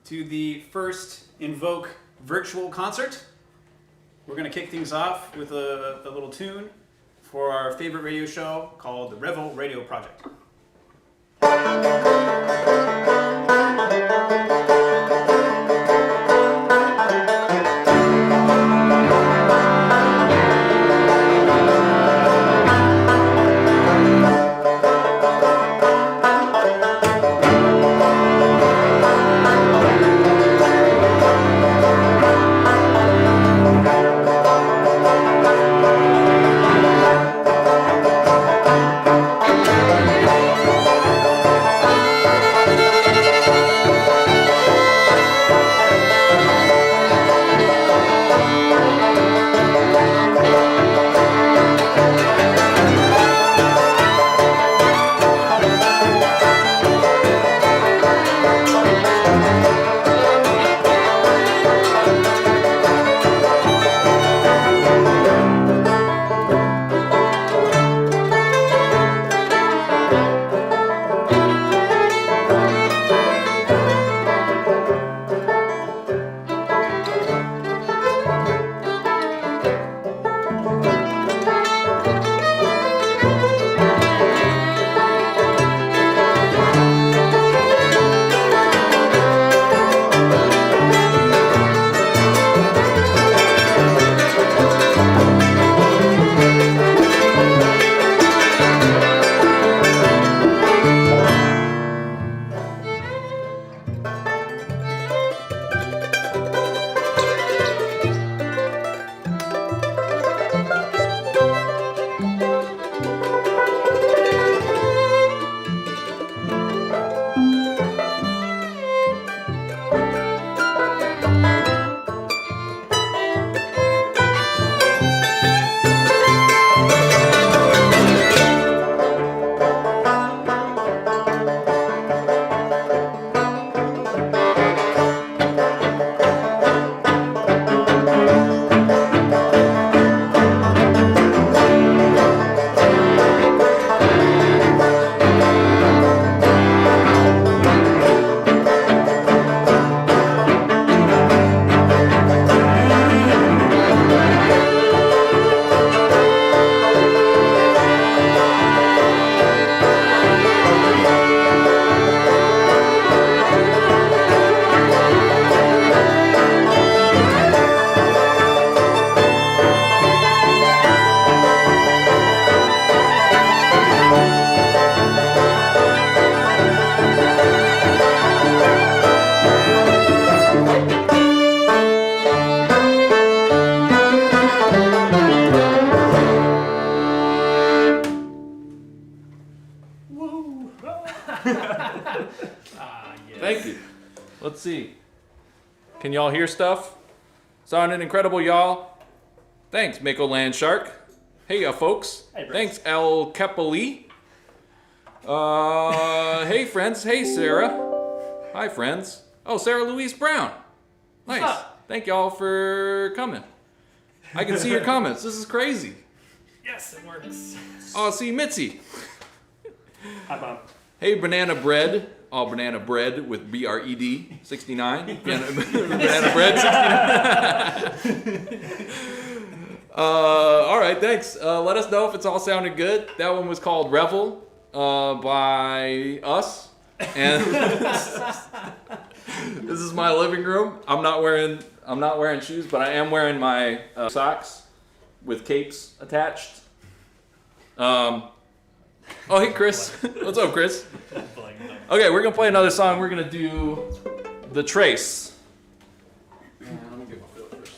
To the first Invoke virtual concert. We're going to kick things off with a little tune for our favorite radio show called the Revel Radio Project. Woo! Yes. Thank you. Let's see. Can y'all hear stuff? Sounding incredible, y'all. Thanks, Mako Land Shark. Hey, folks. Hey, thanks, El Kepali. Hey, friends. Hey, Sarah. Hi, friends. Oh, Sarah Louise Brown. Nice. Thank y'all for coming. I can see your comments. This is crazy. Yes, it works. Oh, see Mitzi. Hi, Bob. Hey, Banana Bread. Oh, Banana Bread with BRED 69. Banana Bread 69. All right, thanks. Let us know if it's all sounded good. That one was called Revel by us. And this is my living room. I'm not wearing shoes, but I am wearing my socks with capes attached. Oh, hey, Chris. What's up, Chris? Okay, we're gonna play another song. We're gonna do The Trace. Let me get my fill first.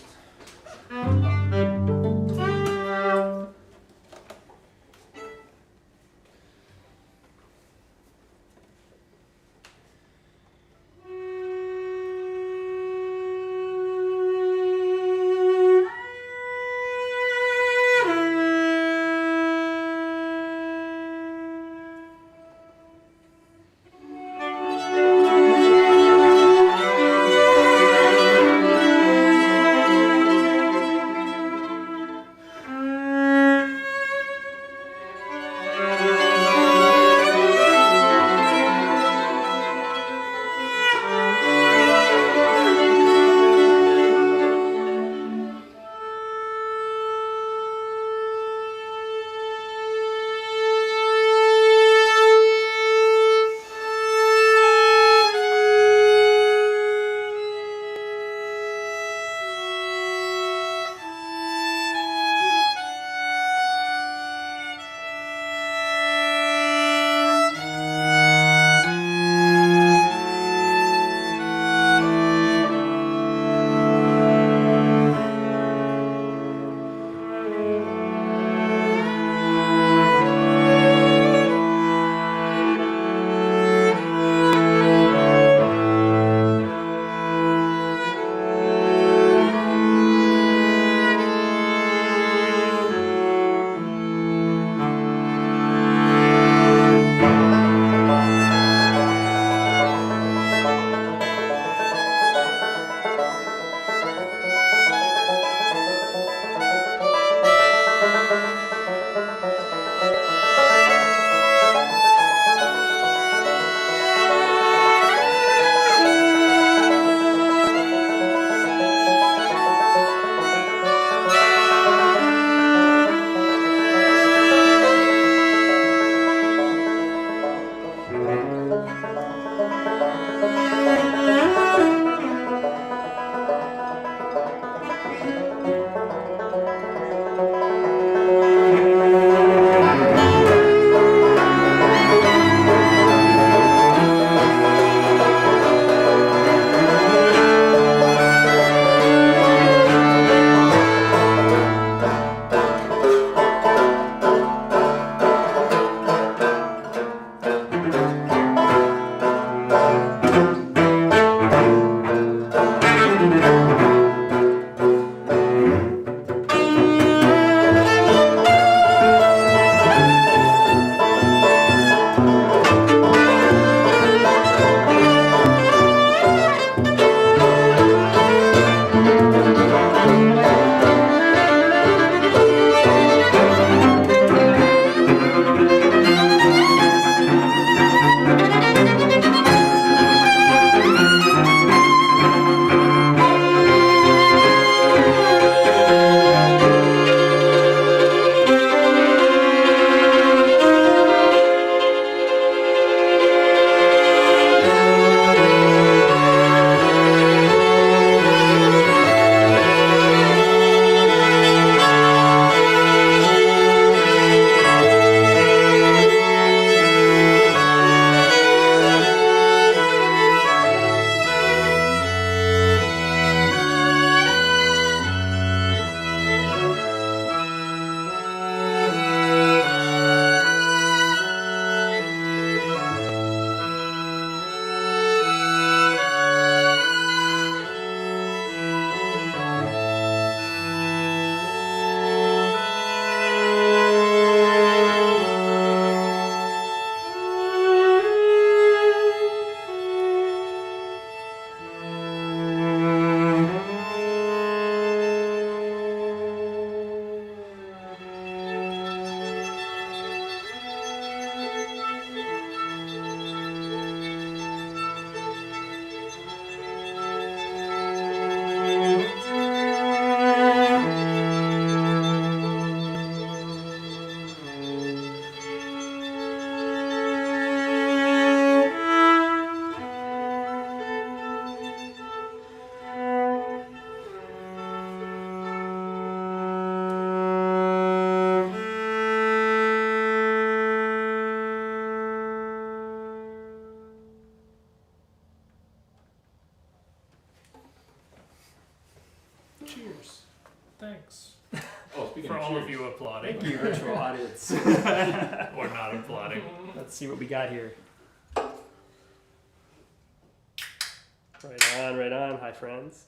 all of you applauding. Thank you, virtual audience. Or not applauding. Let's see what we got here. Right on. Hi, friends.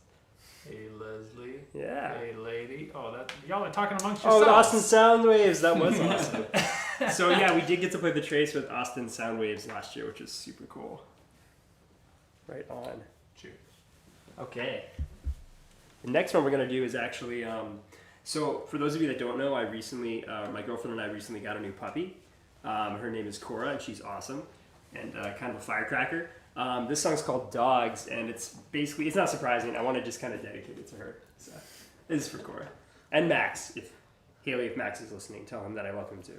Hey, Leslie. Yeah. Hey, lady. Oh, that y'all are talking amongst Oh, yourselves. with Austin Soundwaves. That was awesome. So, yeah, we did get to play the Trace with Austin Soundwaves last year, which is super cool. Right on. Cheers. Okay. The next one we're going to do is actually, so for those of you that don't know, I recently, my girlfriend and I recently got a new puppy. Her name is Cora, and she's awesome and kind of a firecracker. This song's called Dogs, and it's basically, it's not surprising. I want to just kind of dedicate it to her. So this is for Cora. And Max. If Max is listening, tell him that I love him too.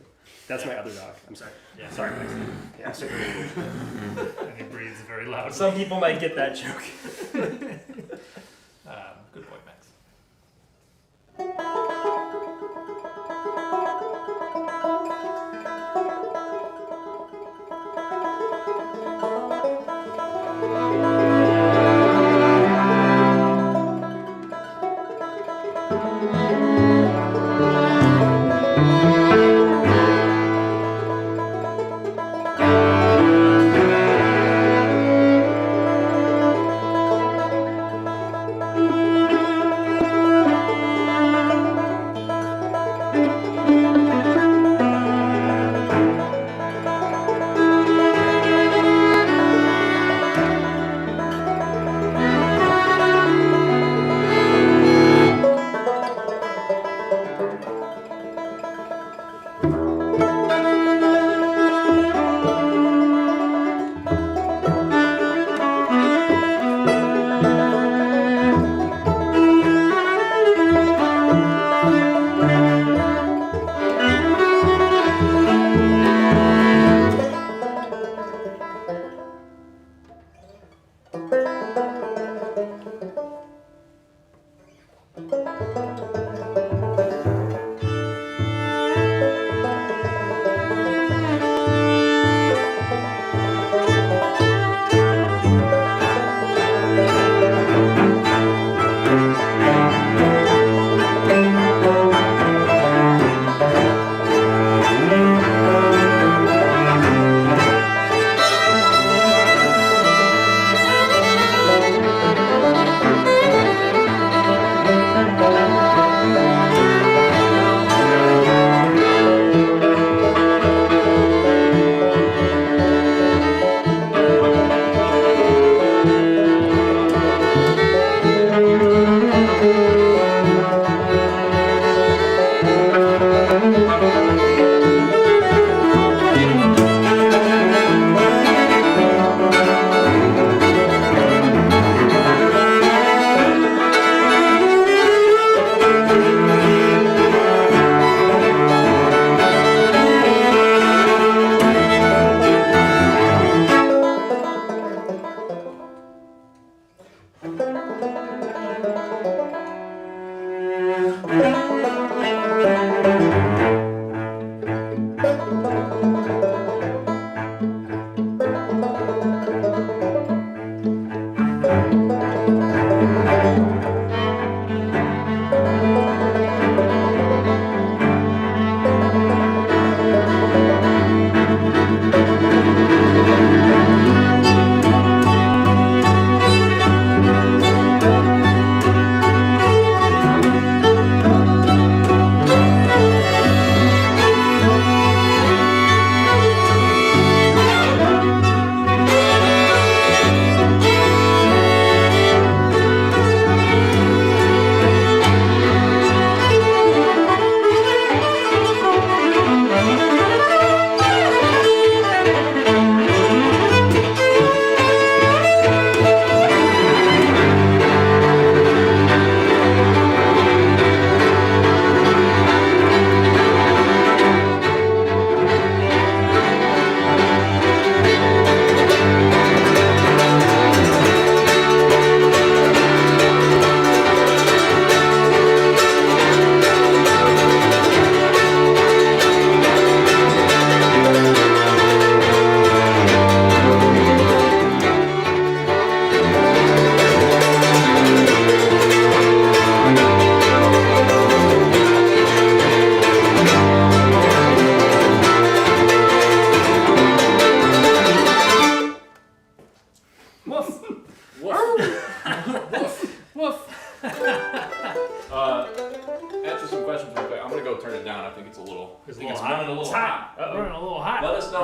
That's my other dog. I'm sorry. Yeah. Sorry, Max. Yeah, sorry. And he breathes very loudly. Some people might get that joke. Good boy, Max. Thank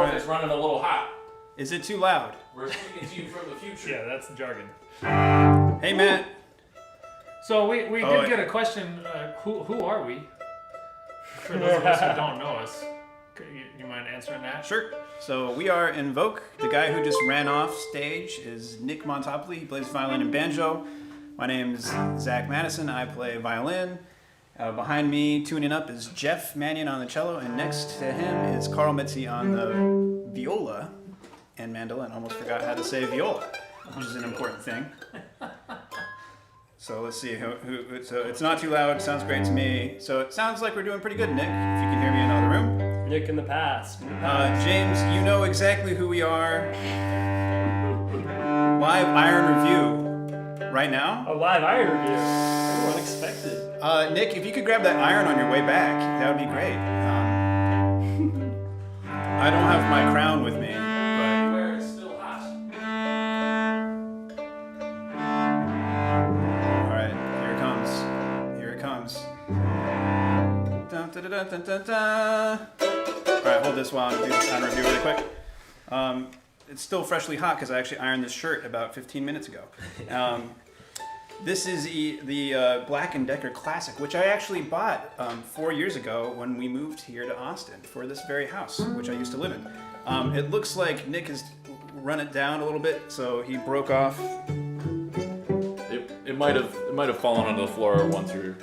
if it's running a little hot. Is it too loud? We're speaking to you from the future. Yeah, that's jargon. Hey, Matt. So we Oh, did get a question. Who are we? For those of us who don't know us, you mind answering that? Sure. So we are Invoke. The guy who just ran off stage is Nick Montopoli. He plays violin and banjo. My name's Zach Madison. I play violin. Behind me, tuning up, is Jeff Mannion on the cello, and next to him is Carl Mitzi on the viola and mandolin. Almost forgot how to say viola, which is an important thing. So let's see. So it's not too loud. It sounds great to me. So it sounds like we're doing pretty good, Nick. If you can hear me in the other room. Nick in the past. James, you know exactly who we are. Live Iron Review right now. A live iron review. Oh, unexpected. Nick, if you could grab that iron on your way back, that would be great. I don't have my crown with me, but Where it's still hot. all right, here it comes. Here it comes. Dun, dun, dun, dun, dun, dun. All right, hold this while I do this iron review really quick. It's still freshly hot because I actually ironed this shirt about 15 minutes ago. This is the Black & Decker Classic, which I actually bought 4 years ago when we moved here to Austin for this very house, which I used to live in. It looks like Nick has run it down a little bit, so he broke off. It might have fallen onto the floor once or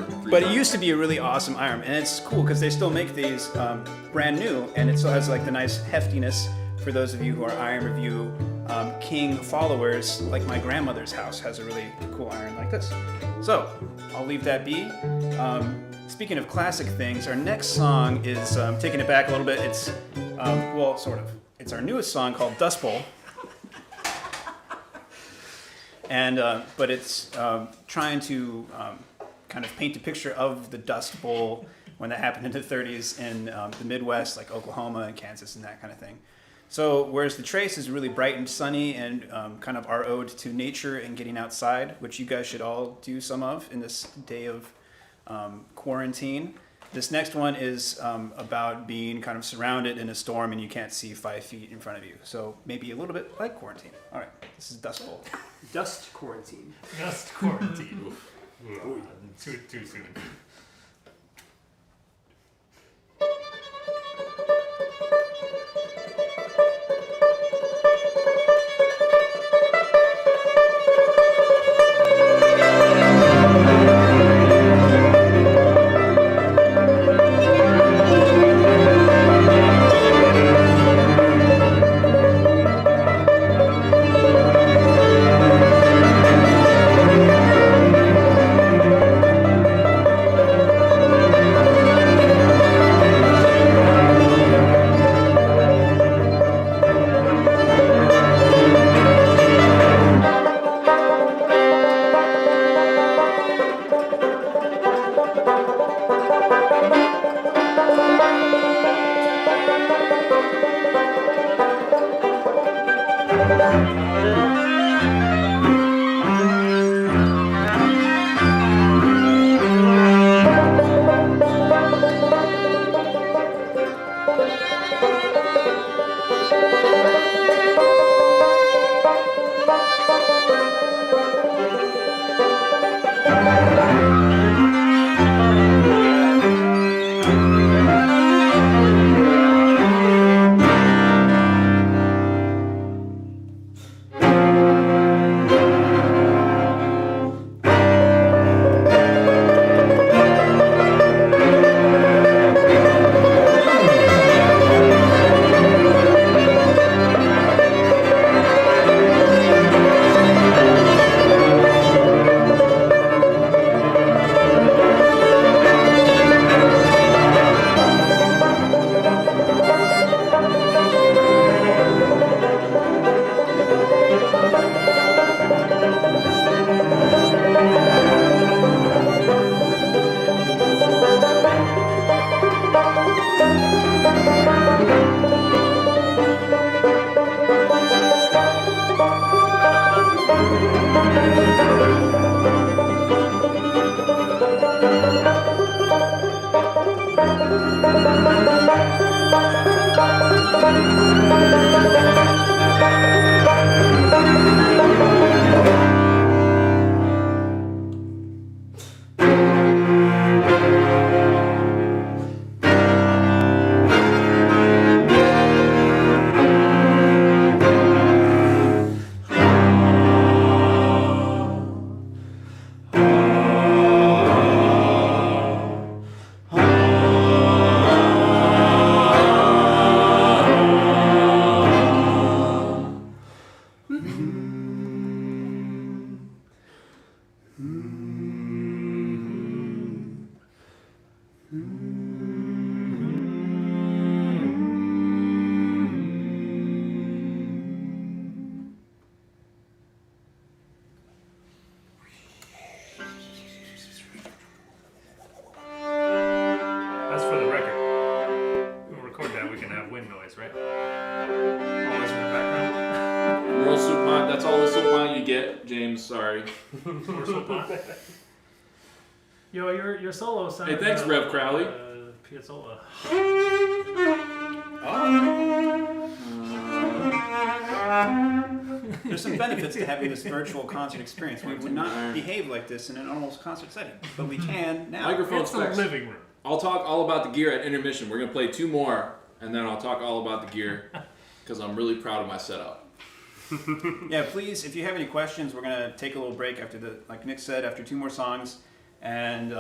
three But it times. used to be a really awesome iron, and it's cool because they still make these brand new, and it still has like the nice heftiness for those of you who are Iron Review King followers. Like my grandmother's house has a really cool iron like this. So I'll leave that be. Speaking of classic things, our next song is taking it back a little bit. It's well, sort of. It's our newest song called Dust Bowl. And but it's trying to kind of paint a picture of the Dust Bowl when that happened in the 30s in the Midwest, like Oklahoma and Kansas and that kind of thing. So whereas the Trace is really bright and sunny and kind of our ode to nature and getting outside, which you guys should all do some of in this day of quarantine. This next one is about being kind of surrounded in a storm and you can't see 5 feet in front of you. So maybe a little bit like quarantine. All right, this is Dust Bowl. Dust quarantine. Just quarantine. Too soon. little soup pint. That's all the soup pint you get, James. Sorry. More soap on. Yo, your solo sounded. Hey, thanks, Rev Crowley. Piazzolla. There's some benefits to having this virtual concert experience. We would not behave like this in an almost concert setting, but we can now. Microphone It's the specs. living room. I'll talk all about the gear at intermission. We're gonna play 2 more, and then I'll talk all about the gear because I'm really proud of my setup. Yeah, please, if you have any questions, we're gonna take a little break after like Nick said, after 2 more songs, and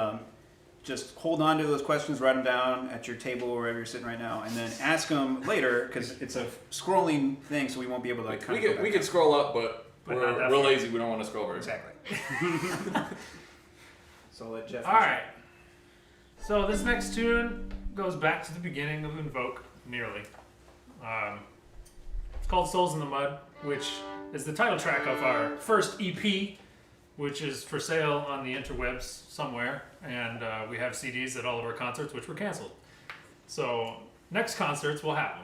just hold on to those questions, write them down at your table or wherever you're sitting right now, and then ask them later because it's a scrolling thing, so we won't be able to like. We could scroll up, but But we're not that real far. lazy. We don't want to scroll very far. Exactly. So I'll let Jeff. All right. So this next tune goes back to the beginning of Invoke, nearly. It's called Souls in the Mud, which is the title track of our first EP, which is for sale on the interwebs somewhere. And we have CDs at all of our concerts, which were canceled. So next concerts, we'll have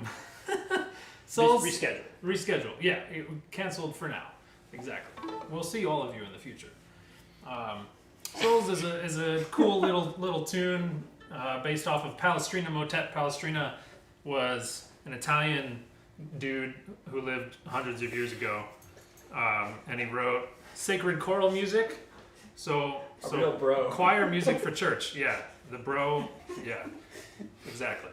them. Souls Reschedule. reschedule. Yeah, canceled for now. Exactly. We'll see all of you in the future. Souls is a cool little tune based off of Palestrina Motet. Palestrina was an Italian dude who lived hundreds of years ago, and he wrote sacred choral music. So real bro. choir music for church. Yeah, the bro. Yeah, exactly.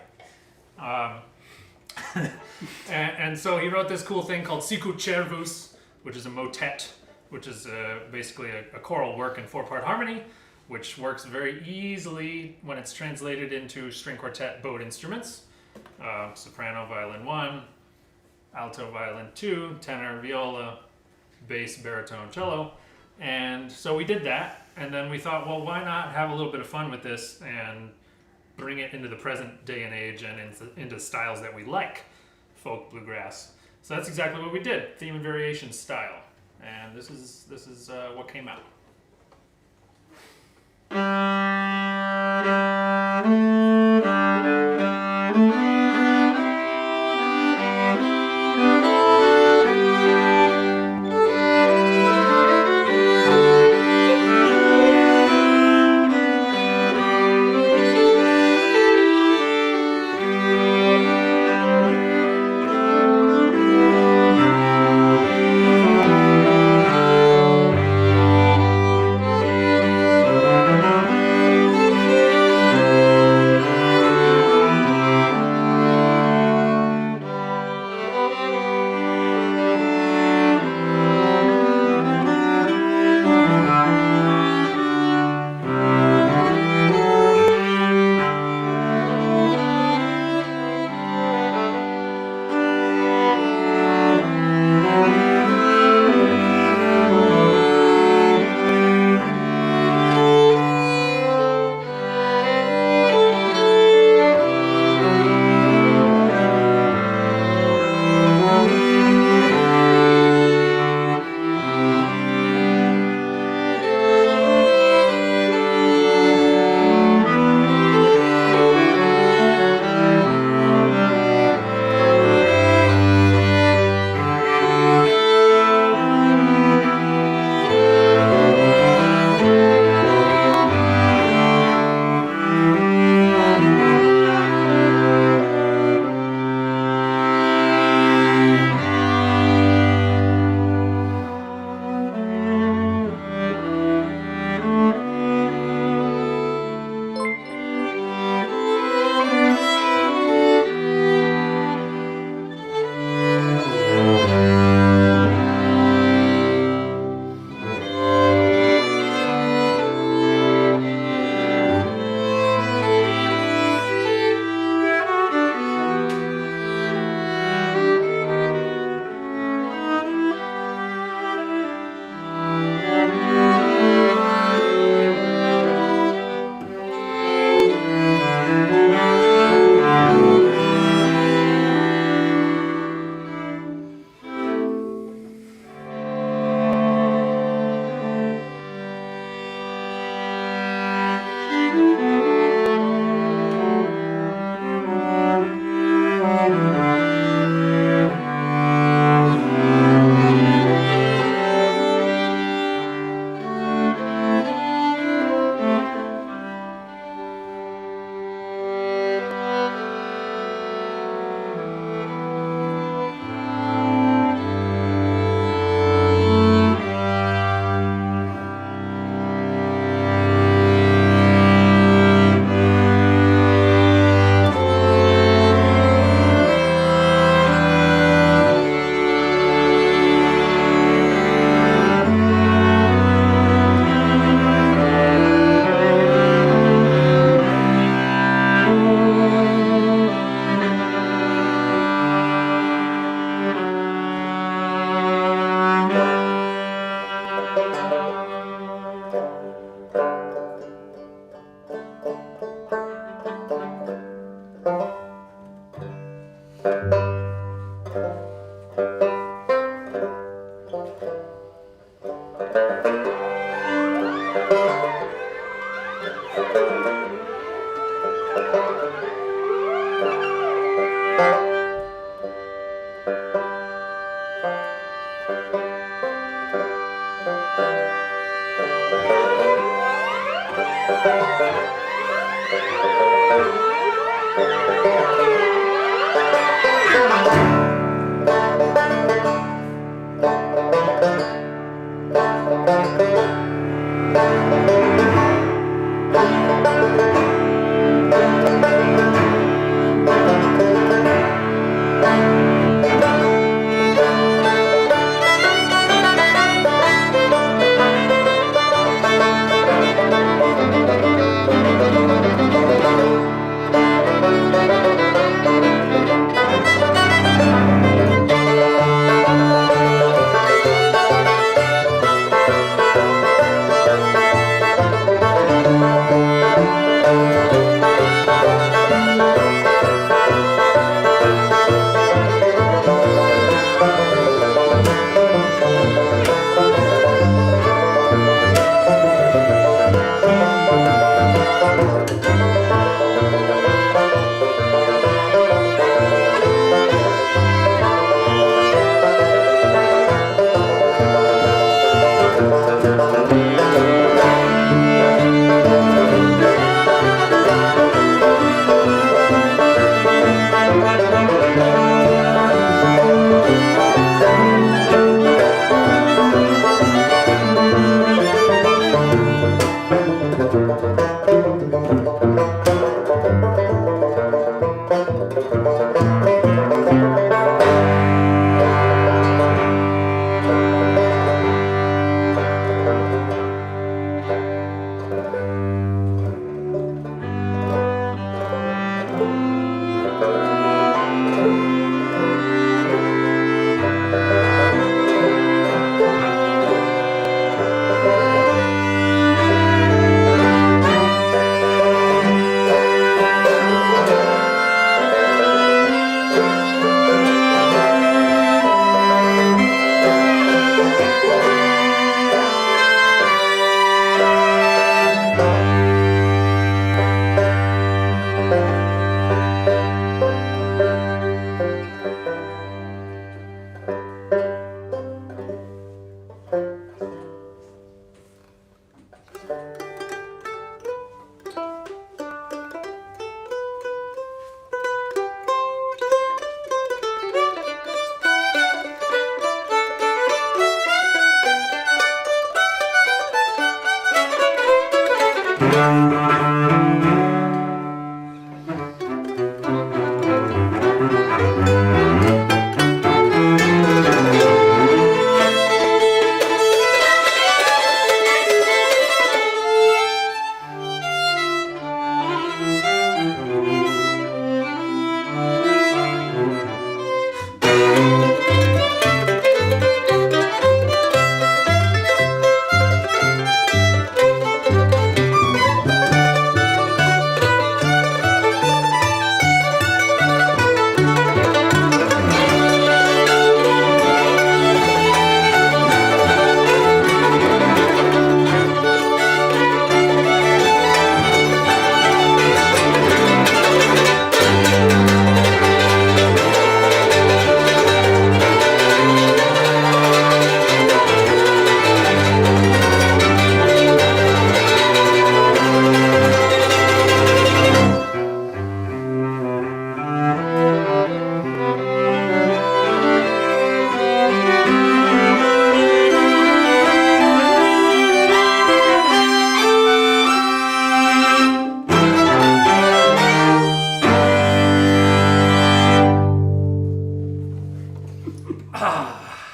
And so he wrote this cool thing called Sicut Cervus, which is a motet, which is basically a choral work in 4-part harmony, which works very easily when it's translated into string quartet bowed instruments. Soprano, violin 1, alto, violin 2, tenor, viola, bass, baritone, cello. And so we did that, and then we thought, well, why not have a little bit of fun with this and bring it into the present day and age and into styles that we like, folk, bluegrass. So that's exactly what we did, theme and variation style. And this is what came out.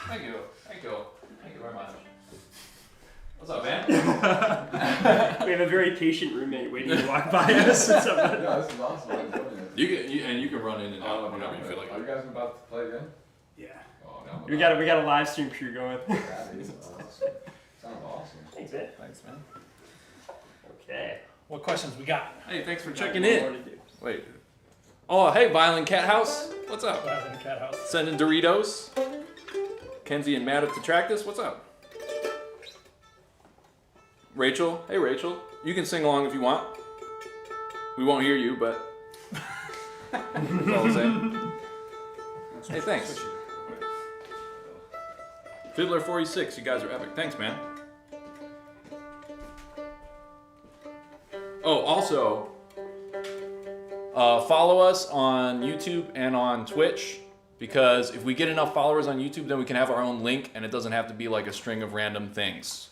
Thank you. Thank you. Thank you very much. What's up, man? We have a very patient roommate waiting to walk by us. What's up, bud? Yeah, this is awesome. I'm enjoying it. You can run in and out whenever you feel like Are you it. guys about to play again? Yeah. Oh, no. We got a live stream crew going. That is awesome. Sounds awesome. Thanks, man. Thanks, man. Okay. What questions we got? Hey, thanks for checking More in. to do. Wait. Oh, hey, Violent Cat House. What's up? In the cat house. Sending Doritos. Kenzie and Matt at Detractus. What's up? Rachel. Hey, Rachel. You can sing along if you want. We won't hear you, but that's all I'm saying. Hey, thanks. Fiddler 46. You guys are epic. Thanks, man. Oh, also, follow us on YouTube and on Twitch, because if we get enough followers on YouTube, then we can have our own link and it doesn't have to be like a string of random things.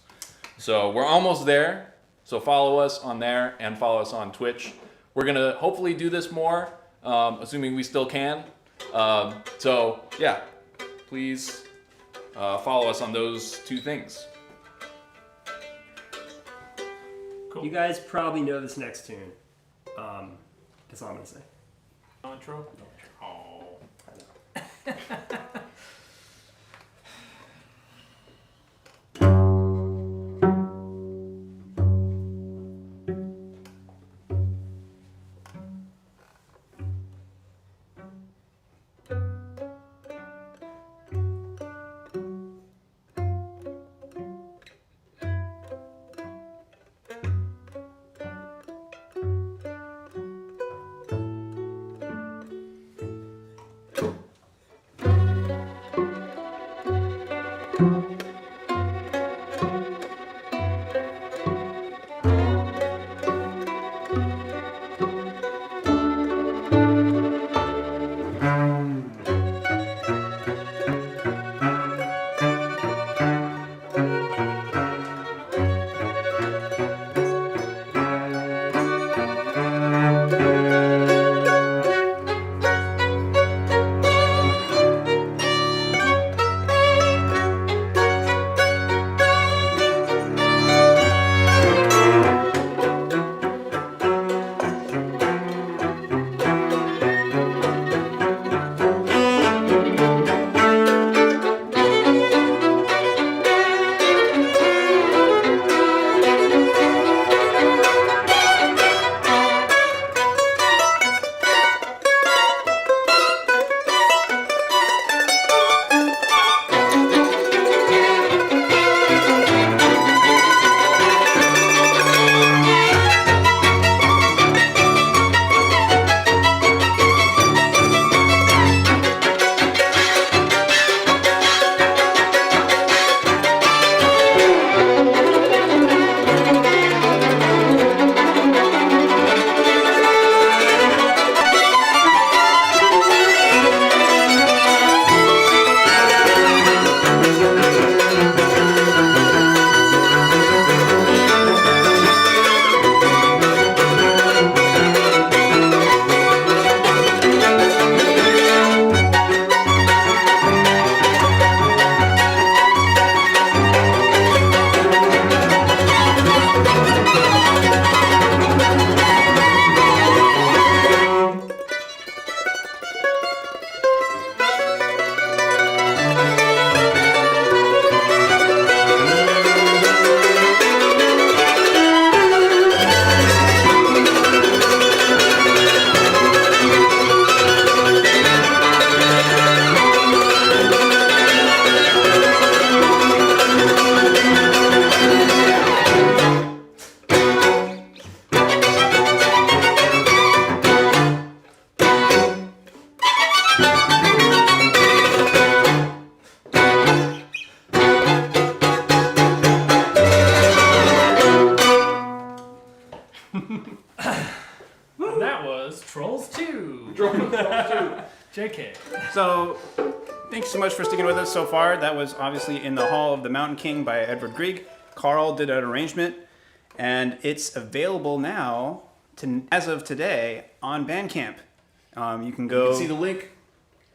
So we're almost there. So follow us on there and follow us on Twitch. We're going to hopefully do this more, assuming we still can. So yeah, please follow us on those two things. You guys probably know this next tune. That's all I'm gonna say. Intro. Oh. I know. JK. So, thanks so much for sticking with us so far. That was obviously In the Hall of the Mountain King by Edward Grieg. Carl did an arrangement, and it's available now, as of today, on Bandcamp. You can go. You can see the link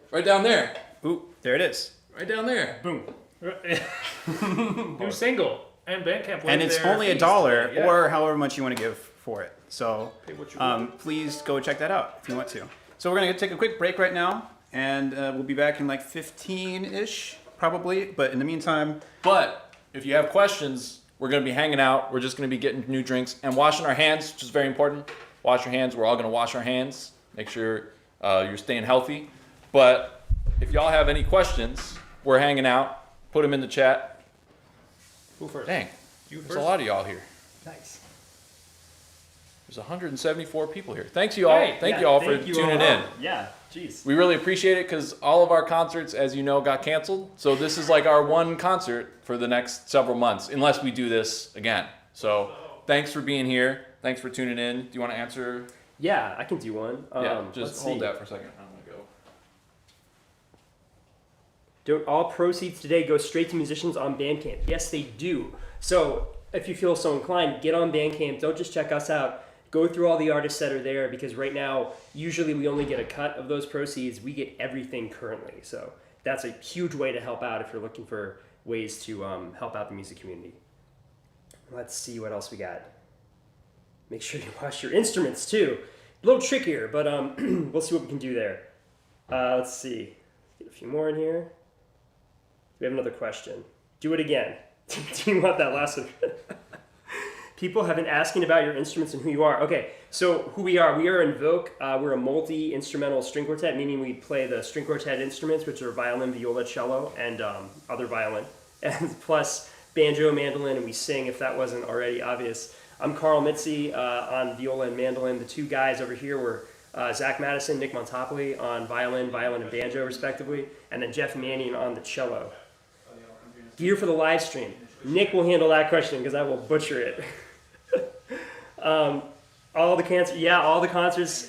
right down there. Ooh, there it is. Right down there. Boom. New single and Bandcamp. And it's only $1 or however much you want to give for it. So Pay what you want. please go check that out if you want to. So we're going to take a quick break right now, and we'll be back in like 15-ish, probably. But in the meantime, But if you have questions, we're going to be hanging out. We're just going to be getting new drinks and washing our hands, which is very important. Wash your hands. We're all going to wash our hands. Make sure you're staying healthy. But if y'all have any questions, we're hanging out. Put them in the chat. Who first? Dang, You there's a lot of y'all here. Nice. There's 174 people here. Thanks you all. Hey, Thank you all for tuning in. Yeah, jeez. We really appreciate it because all of our concerts, as you know, got canceled. So this is like our one concert for the next several months, unless we do this again. So thanks for being here. Thanks for tuning in. Do you want to answer? Yeah, I can do one. Yeah, Let's just hold see. that for a second. I'm gonna go. Don't all proceeds today go straight to musicians on Bandcamp? Yes, they do. So if you feel so inclined, get on Bandcamp. Don't just check us out. Go through all the artists that are there, because right now, usually we only get a cut of those proceeds. We get everything currently. So that's a huge way to help out if you're looking for ways to help out the music community. Let's see what else we got. Make sure you wash your instruments too. A little trickier, but we'll see what we can do there. Let's see. Get a few more in here. We have another question. Do it again. Do you want that last one? People have been asking about your instruments and who you are. Okay, so who we are Invoke. We're a multi-instrumental string quartet, meaning we play the string quartet instruments, which are violin, viola, cello, and other violin, and plus banjo, mandolin, and we sing, if that wasn't already obvious. I'm Carl Mitzi on viola and mandolin. The two guys over here were Zach Madison, Nick Montopoli on violin, and banjo, respectively, and then Jeff Manning on the cello. Gear for the live stream. Nick will handle that question because I will butcher it. All the concerts.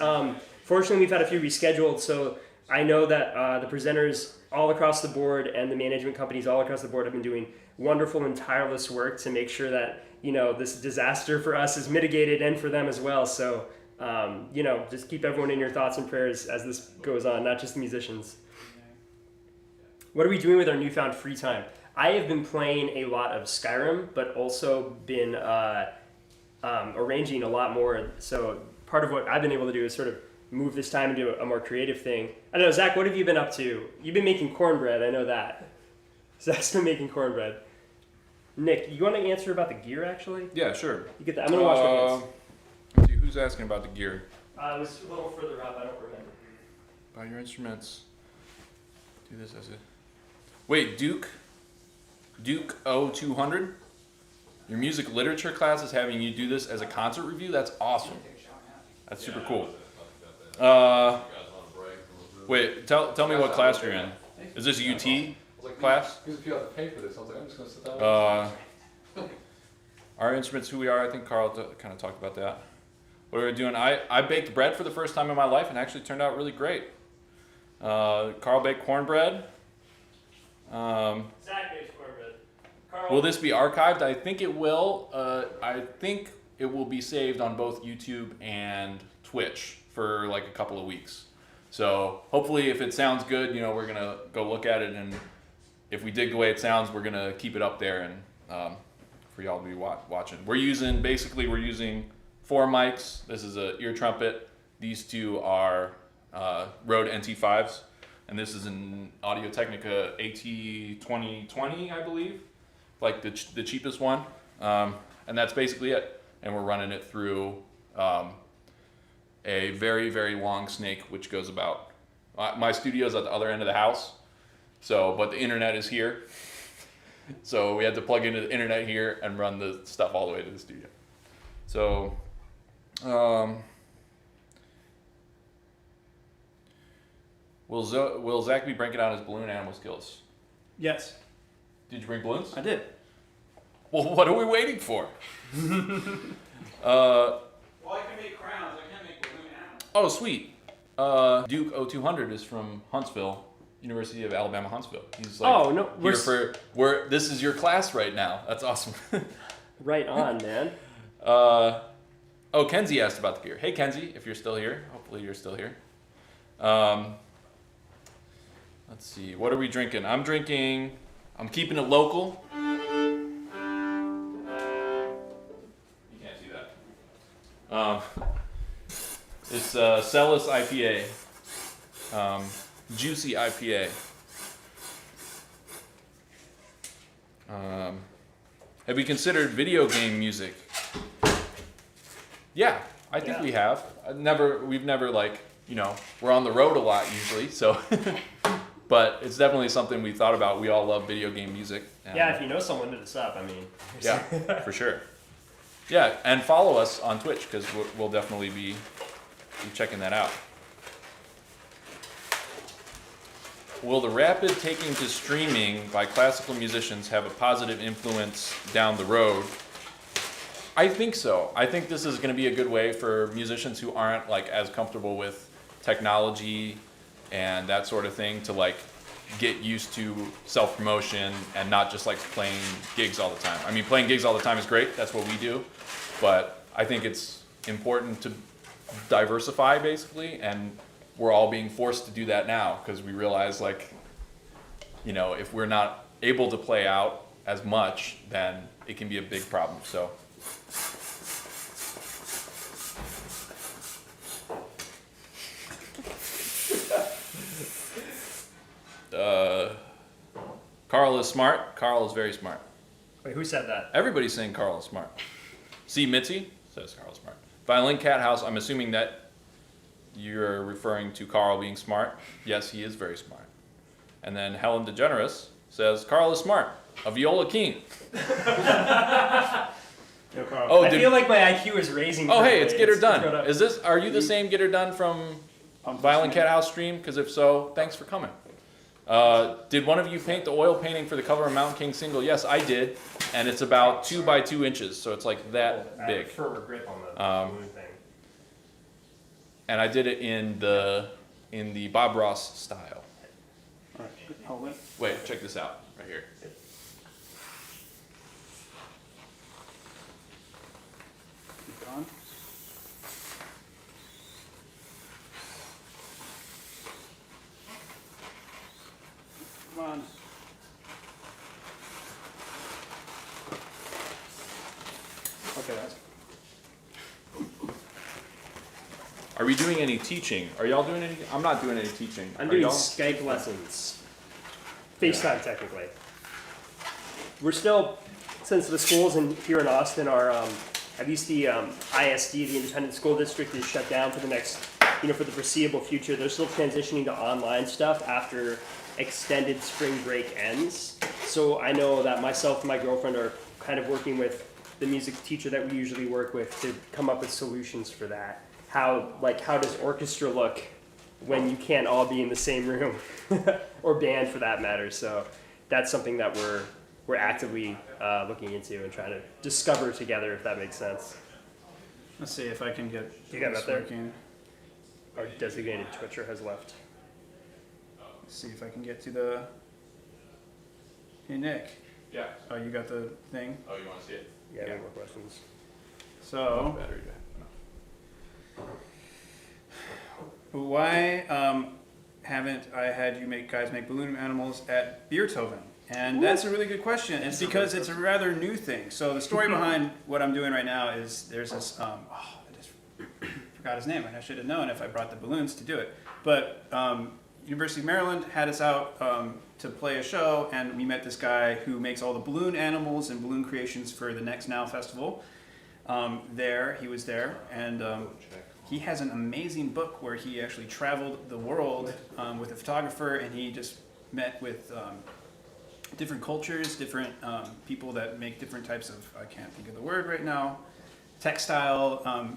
Fortunately, we've had a few rescheduled, so I know that the presenters all across the board and the management companies all across the board have been doing wonderful and tireless work to make sure that, you know, this disaster for us is mitigated, and for them as well. So, you know, just keep everyone in your thoughts and prayers as this goes on, not just the musicians. What are we doing with our newfound free time? I have been playing a lot of Skyrim, but also been arranging a lot more. So part of what I've been able to do is sort of move this time into a more creative thing. I don't know, Zach, what have you been up to? You've been making cornbread, I know that. Zach's been making cornbread. Nick, you want to answer about the gear, actually? Yeah, sure. You get that. I'm going to watch my hands. Let's see, who's asking about the gear? It was a little further up, I don't remember. Buy your instruments. Do this as a... Wait, Duke O200? Your music literature class is having you do this as a concert review? That's awesome. That's super cool. Wait, tell me what class you're in. Is this a UT class? Because if you have to pay for this, I was like, I'm just gonna sit down. Our instruments, who we are, I think Carl kind of talked about that. What are we doing? I baked bread for the first time in my life and actually turned out really great. Carl baked cornbread. Zach makes cornbread. Carl. Will this be archived? I think it will. I think it will be saved on both YouTube and Twitch for like a couple of weeks. So hopefully if it sounds good, you know, we're gonna go look at it, and if we dig the way it sounds, we're gonna keep it up there and for y'all to be watching. We're using 4 mics. This is a ear trumpet. These two are Rode NT5s, and this is an Audio-Technica AT2020, I believe, like the cheapest one. And that's basically it. And we're running it through a very, very long snake, which goes about, my studio's at the other end of the house, so, but the internet is here. So we had to plug into the internet here and run the stuff all the way to the studio. So, will Zach be breaking out his balloon animal skills? Yes, Did you bring balloons? I did. Well, what are we waiting for? Well, I can make crowns. I can't make balloon animals. Oh, sweet. Duke 0200 is from Huntsville, University of Alabama, Huntsville. He's like, Oh, no, this is your class right now. That's awesome. right on, man. Oh, Kenzie asked about the beer. Hey, Kenzie, if you're still here. Hopefully you're still here. Let's see. What are we drinking? I'm keeping it local. You can't see that. It's Celis IPA. Juicy IPA. Have we considered video game music? Yeah, I think we have. We've never like, we're on the road a lot usually, so. But it's definitely something we thought about. We all love video game music. And, Yeah, if you know someone, hit us up. I mean. yeah, for sure. Yeah, and follow us on Twitch because we'll definitely be checking that out. Will the rapid taking to streaming by classical musicians have a positive influence down the road? I think so. I think this is going to be a good way for musicians who aren't like as comfortable with technology and that sort of thing to like get used to self-promotion and not just like playing gigs all the time. I mean, playing gigs all the time is great. That's what we do. But I think it's important to diversify basically, and we're all being forced to do that now because we realize like, if we're not able to play out as much, then it can be a big problem. So. Carl is smart. Carl is very smart. Wait, who said that? Everybody's saying Carl is smart. See, Mitzi says Carl is smart. Violin Cat House, I'm assuming that you're referring to Carl being smart. Yes, he is very smart. And then Helen DeGeneres says Carl is smart. A viola king. No, Carl. Oh, I feel like my IQ is raising. Oh, hey, it's Get Her grown Done. up. Are you the same Get Her Done from Violin Cat House stream? Because if so, thanks for coming. Did one of you paint the oil painting for the cover of Mountain King single? Yes, I did. And it's about 2 by 2 inches, so it's like that big. Firmer grip on the balloon thing. And I did it in the Bob Ross style. All right, hold it. Wait, check this out right here. Keep going. Come on. Okay, that's. Are we doing any teaching? Are y'all doing any? I'm not doing any teaching. I'm Are doing y'all? Skype lessons. FaceTime, technically. We're still, since the schools here in Austin are, at least the ISD, the Independent School District, is shut down for the next, for the foreseeable future. They're still transitioning to online stuff after extended spring break ends. So I know that myself and my girlfriend are kind of working with the music teacher that we usually work with to come up with solutions for that. How does orchestra look when you can't all be in the same room, or band for that matter? So that's something that we're actively looking into and trying to discover together, if that makes sense. Let's see if I can get You got it this up there? working. Our designated Twitcher has left. Let's see if I can get to the. Hey Nick. Yeah. Oh, you got the thing. Oh, you want to see it? Yeah, Yeah. any more questions? So. Battery dead. Why haven't I had you guys make balloon animals at Beertoven? And that's a really good question. It's because it's a rather new thing. So the story behind what I'm doing right now is there's this, I just forgot his name. I should have known if I brought the balloons to do it. But University of Maryland had us out to play a show, and we met this guy who makes all the balloon animals and balloon creations for the Next Now Festival. He was there, and he has an amazing book where he actually traveled the world with a photographer, and he just met with different cultures, different people that make different types of, I can't think of the word right now, textile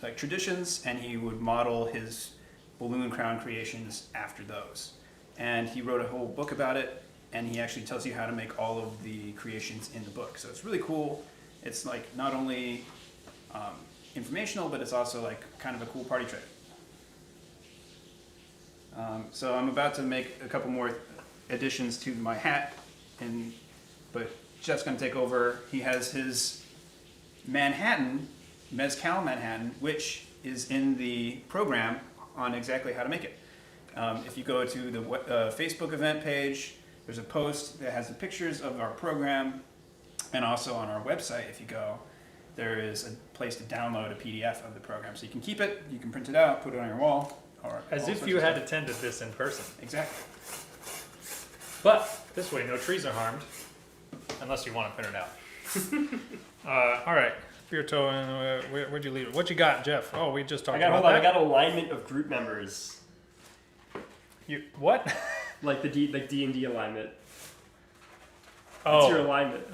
like traditions, and he would model his balloon crown creations after those. And he wrote a whole book about it, and he actually tells you how to make all of the creations in the book. So it's really cool. It's like not only informational, but it's also like kind of a cool party trick. So I'm about to make a couple more additions to my hat, but Jeff's going to take over. He has his Manhattan, Mezcal Manhattan, which is in the program on exactly how to make it. If you go to the Facebook event page, there's a post that has the pictures of our program, and also on our website, if you go, there is a place to download a PDF of the program. So you can keep it, you can print it out, put it on your wall. Or As all if sorts you of had stuff. attended this in person. Exactly. But this way, no trees are harmed, unless you want to print it out. All right, Beerto, where'd you leave it? What you got, Jeff? Oh, we just talked I got about hold on. that. I got alignment of group members, You what? like the D&D alignment. What's your Oh, alignment?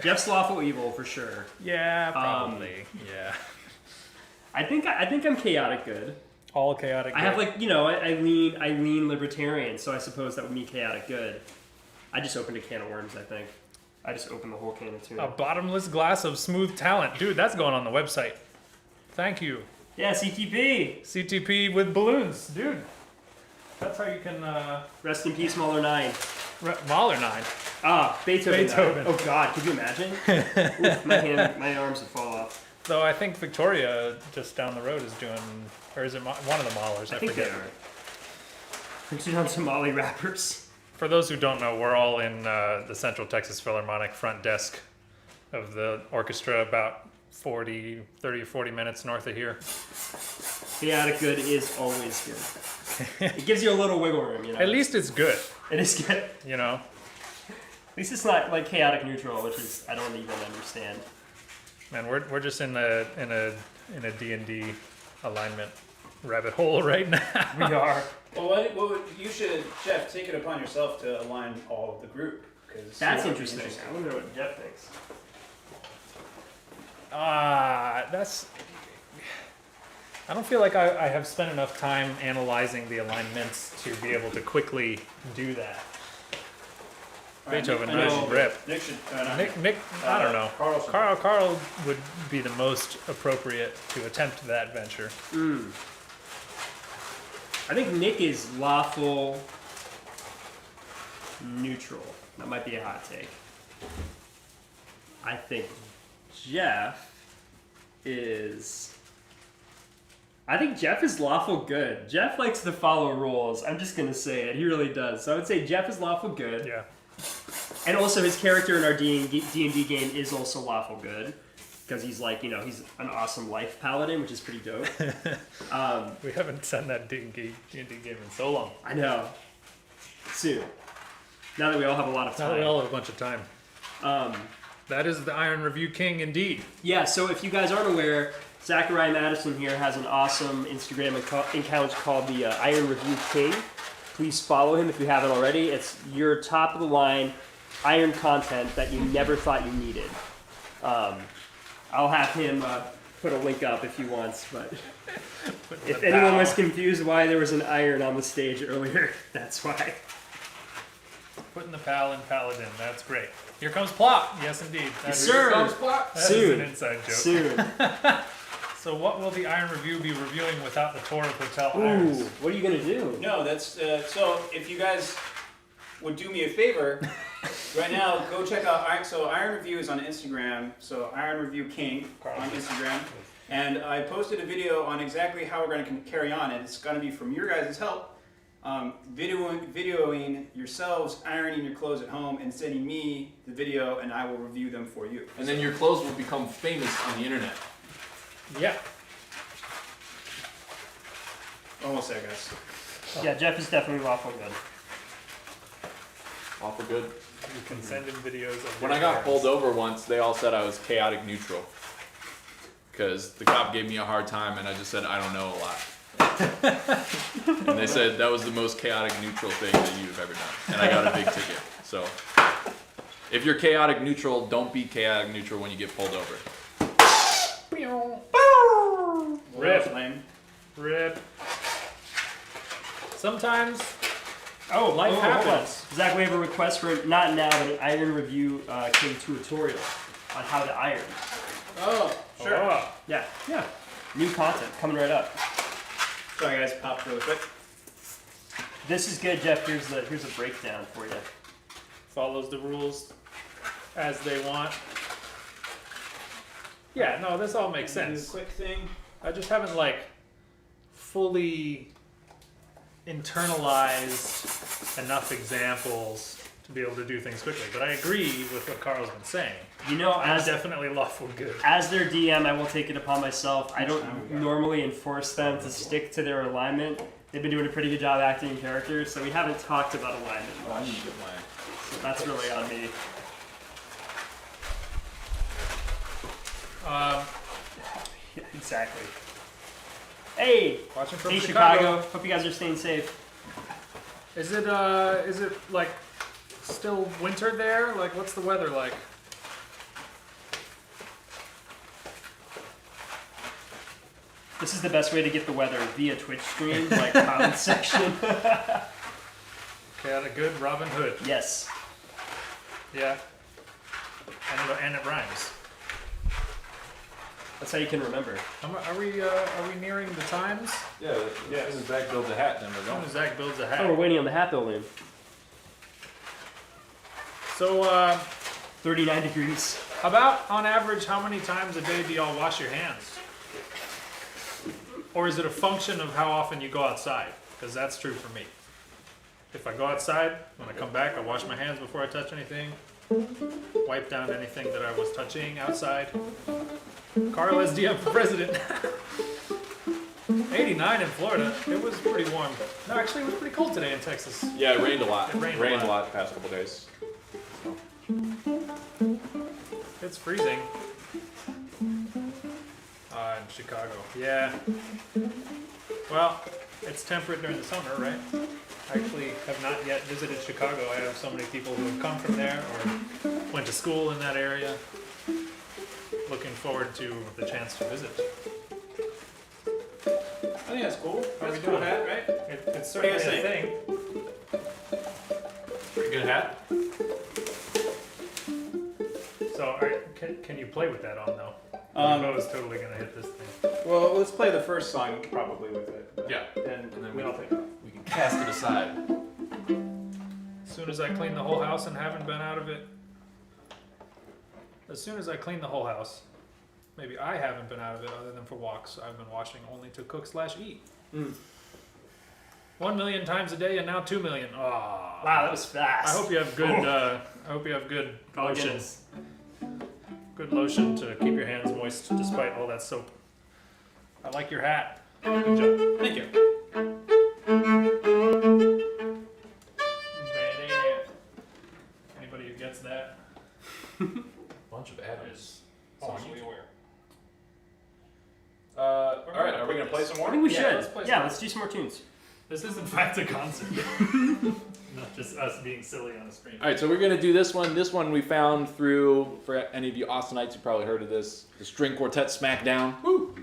Jeff's lawful evil for sure. yeah, probably. Yeah, I think I'm chaotic good. all chaotic. I have good. like I lean libertarian, so I suppose that would be chaotic good. I just opened a can of worms. I think I just opened the whole can of tuna. A bottomless glass of smooth talent, dude. That's going on the website. Thank you, Yeah, CTP. CTP with balloons, dude. That's how you can Rest in peace, Mahler 9. Mahler 9. Ah, Beethoven. Beethoven. Oh God, could you imagine? Oof, my arms would fall off. Though I think Victoria just down the road is doing, or is it one of the Mahlers? I think they forget. are. Printed on Somali wrappers. For those who don't know, we're all in the Central Texas Philharmonic front desk of the orchestra, about 30 or 40 minutes north of here. Chaotic good is always good. It gives you a little wiggle room, you know. At least it's good, It is good. you know. At least it's not like chaotic neutral, which is I don't even understand. Man, we're just in a D&D alignment rabbit hole right now. We are. Well, you should, Jeff, take it upon yourself to align all of the group. Cause That's it would be interesting. I wonder what Jeff thinks. I don't feel like I have spent enough time analyzing the alignments to be able to quickly do that. All right, Beethoven, I know nice rip. Nick should. Nick, I don't know. Carl should. Carl would be the most appropriate to attempt that venture. I think Nick is lawful neutral. That might be a hot take. I think Jeff is lawful good. Jeff likes to follow rules. I'm just gonna say it. He really does. So I would say Jeff is lawful good. Yeah. And also his character in our D&D game is also lawful good. Because he's like, he's an awesome life paladin, which is pretty dope. We haven't done that D&D game in so long. I know. Soon. Now that we all have a lot of Now time. we all have a bunch of time. Um, That is the Iron Review King indeed. yeah, so if you guys aren't aware, Zachariah Madison here has an awesome Instagram account called the Iron Review King. Please follow him if you haven't already. It's your top of the line iron content that you never thought you needed. I'll have him put a link up if he wants, but if anyone was confused why there was an iron on the stage earlier, that's why. Putting the pal in Paladin, that's great. Here comes Plop. Yes, indeed. That's, sir. that is Soon. an inside joke. Soon. So what will the Iron Review be reviewing without the tour of Hotel Ooh, Irons? what are you gonna do? No, that's so. If you guys would do me a favor, right now go check out Iron. So Iron Review is on Instagram. So Iron Review King on Instagram, and I posted a video on exactly how we're going to carry on, and it's going to be from your guys' help. Videoing yourselves ironing your clothes at home and sending me the video, and I will review them for you. And then your clothes will become famous on the internet. Yeah. Almost there, guys. Yeah, Jeff is definitely lawful good. Awful good. You can send in videos of When your I got errands. pulled over once, they all said I was chaotic neutral. Because the cop gave me a hard time and I just said I don't know a lot. And they said that was the most chaotic neutral thing that you've ever done. And I got a big ticket. So if you're chaotic neutral, don't be chaotic neutral when you get pulled over. Rip. Lame. Rip. Sometimes Oh, life hold on. happens. Zach, we have a request for not now, but an Iron Review King tutorial on how to iron. Oh, sure. Oh, Yeah. New content coming right up. Sorry, guys. Pop really quick. This is good, Jeff. Here's a breakdown for you. Follows the rules as they want. Yeah, no, this all makes sense. Quick thing. I just haven't like fully internalized enough examples to be able to do things quickly. But I agree with what Carl's been saying. You know, As as definitely lawful good. as their DM, I will take it upon myself. I don't normally enforce them to stick to their alignment. They've been doing a pretty good job acting in characters, so we haven't talked about alignment Oh, I much. need to get my. So that's really on me. Yeah, exactly. Hey, Watching from hey Chicago. Chicago. Hope you guys are staying safe. Is it like still winter there? Like what's the weather like? This is the best way to get the weather via Twitch stream, like comment section. Got a good Robin Hood. Yes. Yeah. And it rhymes. That's how you can remember. Are we nearing the times? Yeah, as soon as Zach builds a hat, then we're As soon going. as Zach builds a hat. Oh, we're waiting on the hat building. So 39 degrees. about on average, how many times a day do y'all wash your hands? Or is it a function of how often you go outside? Because that's true for me. If I go outside, when I come back, I wash my hands before I touch anything. Wipe down anything that I was touching outside. Carl is DM for president. 89 in Florida. It was pretty warm. No, actually, it was pretty cold today in Texas. Yeah, it rained a lot. It rained a rained a lot. lot the past couple days. It's freezing. In Chicago. Yeah. Well, it's temperate during the summer, right? I actually have not yet visited Chicago. I have so many people who have come from there or went to school in that area. Looking forward to the chance to visit. I think that's cool. That's That's cool cool. hat, right? It's certainly a What do you thing. Pretty good hat. So, can you play with that on though? Bo is totally gonna hit this thing. Well, let's play the first song probably with it. but Yeah. Then, And then we we- don't take it off. We can cast it aside. As soon as I clean the whole house and haven't been out of it. As soon as I clean the whole house, maybe I haven't been out of it other than for walks. I've been washing only to cook/eat. 1 million times a day and now 2 million. Ah. Wow, that was fast. I hope you have good. I hope you have good Oh, lotion. goodness. Good lotion to keep your hands moist despite all that soap. I like your hat. Good job. Thank you. Anybody who gets that? Bunch of Adams. Partially aware. All right, are we gonna play some I more? think we Yeah, should. let's play Yeah, some. let's do some more tunes. This is in fact a concert. Not just us being silly on a screen. All right, so we're gonna do this one. This one we found through, for any of you Austinites, you probably heard of this, the String Quartet Smackdown. Woo!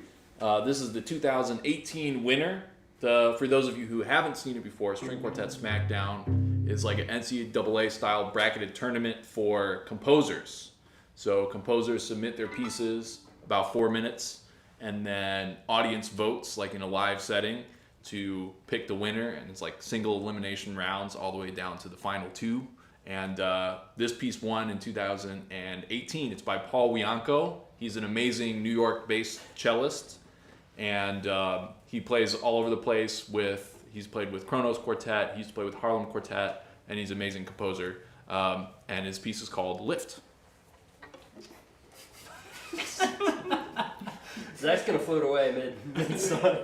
This is the 2018 winner. For those of you who haven't seen it before, String Quartet Smackdown is like an NCAA style bracketed tournament for composers. So composers submit their pieces about 4 minutes, and then audience votes like in a live setting to pick the winner, and it's like single elimination rounds all the way down to the final two. And this piece won in 2018. It's by Paul Wianco. He's an amazing New York-based cellist, and he plays all over the place he's played with Kronos Quartet, he's played with Harlem Quartet, and he's an amazing composer. And his piece is called Lift. Zach's gonna float away mid-song.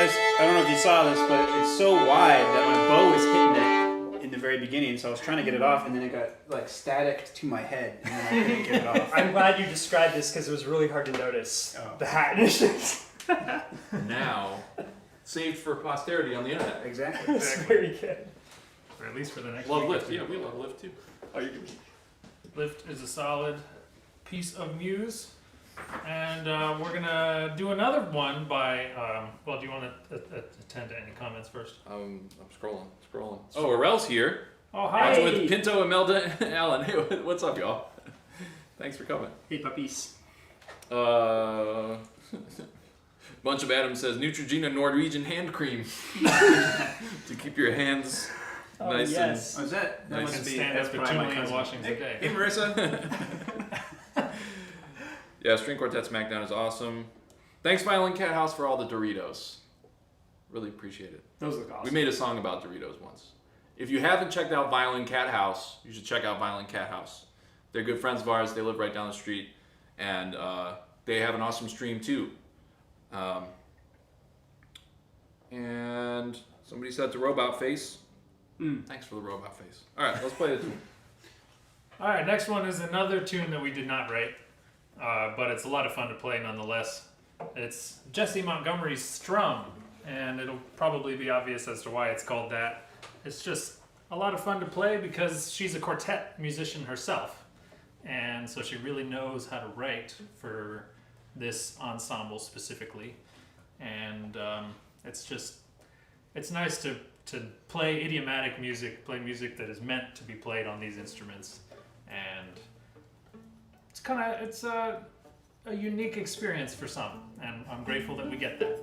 guys, I don't know if you saw this, but it's so wide that my bow was hitting it in the very beginning. So I was trying to get it off, and then it got like static to my head, and then I couldn't get it off. I'm glad you described this because it was really hard to notice Oh. the hat initials. Now, saved for posterity on the internet. Exactly. It's very good. Or at least for the next Love week or Lyft. two. Yeah, we love Lyft too. Oh, you do. Lyft is a solid piece of Muse. And we're gonna do another one by. Well, do you want to attend to any comments first? I'm scrolling. Oh, Arel's here. Oh, hi. Hey. With Pinto and Melda Allen. Hey, what's up, y'all? Thanks for coming. Hey, puppies. Bunch of Adams says Neutrogena Norwegian hand cream to keep your hands Oh, nice yes. Oh, is that? That Nice. must Can be. stand That's up to probably 2 my million cousin. washings a day. Hey, Marissa. Yeah, String Quartet Smackdown is awesome. Thanks, Violent Cat House, for all the Doritos. Really appreciate it. Those look awesome. We made a song about Doritos once. If you haven't checked out Violent Cat House, you should check out Violent Cat House. They're good friends of ours. They live right down the street, and they have an awesome stream too. And somebody said the robot face. Thanks for the robot face. All right, let's play it. All right, next one is another tune that we did not write, but it's a lot of fun to play nonetheless. It's Jesse Montgomery's Strum, and it'll probably be obvious as to why it's called that. It's just a lot of fun to play because she's a quartet musician herself, and so she really knows how to write for this ensemble specifically, and it's nice to play idiomatic music, play music that is meant to be played on these instruments, and it's a unique experience for some, and I'm grateful that we get that.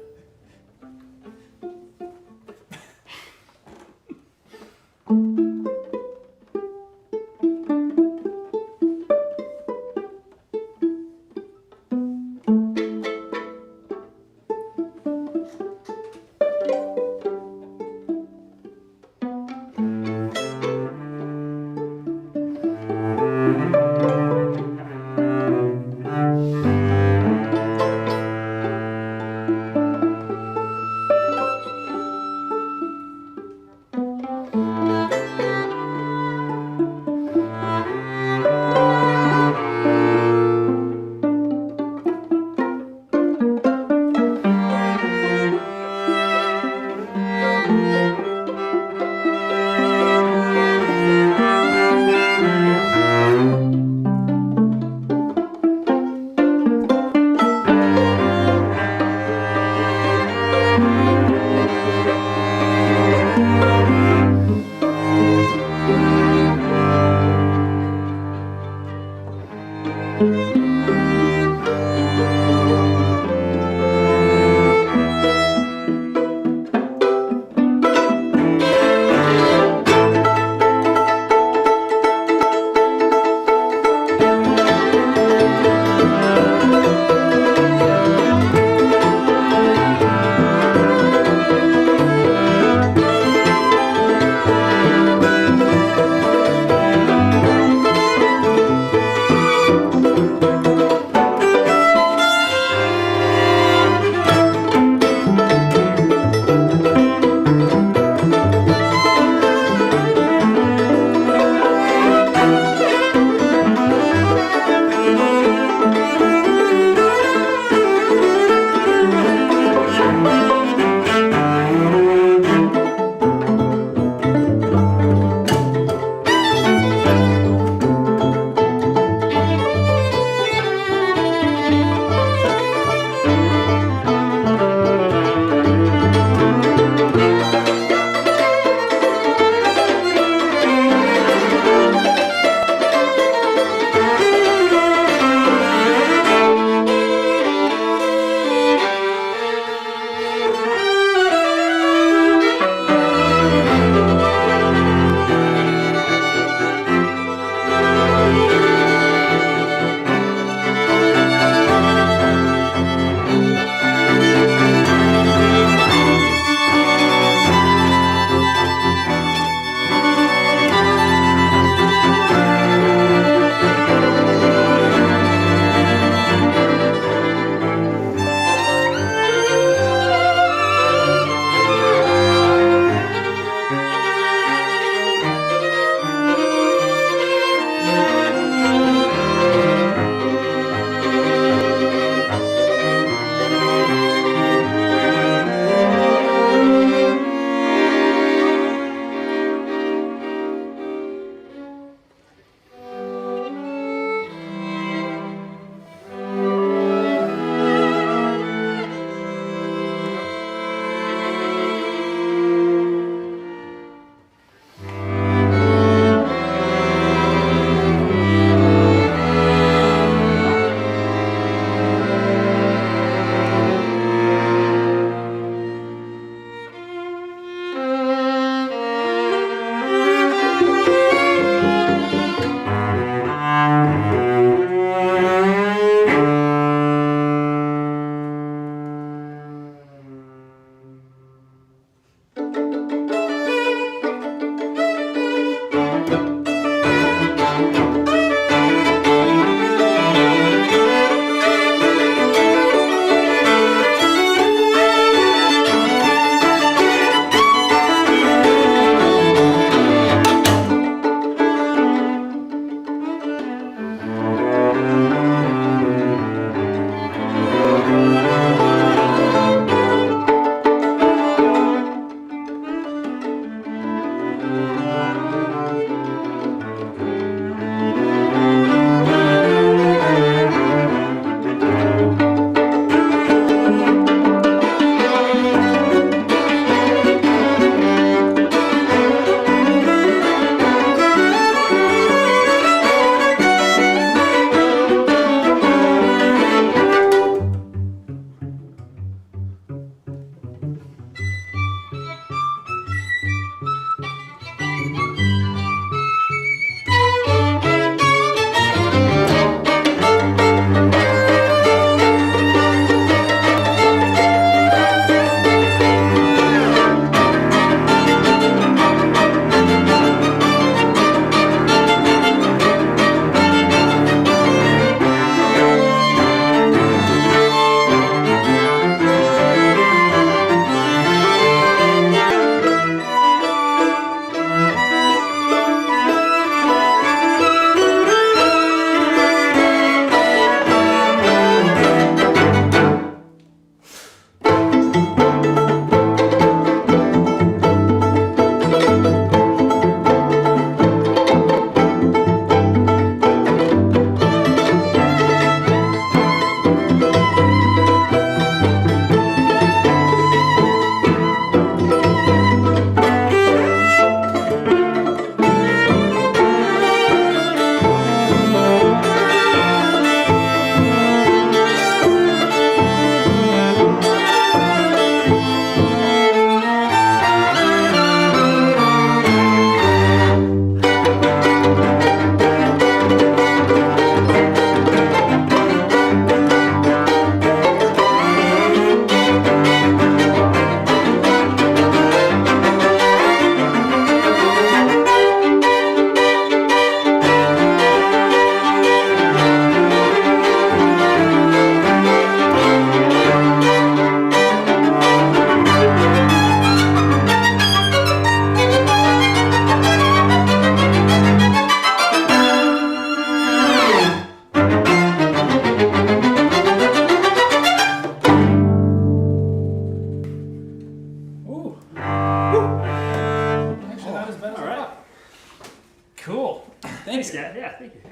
Thanks, Dad. Yeah, thank you.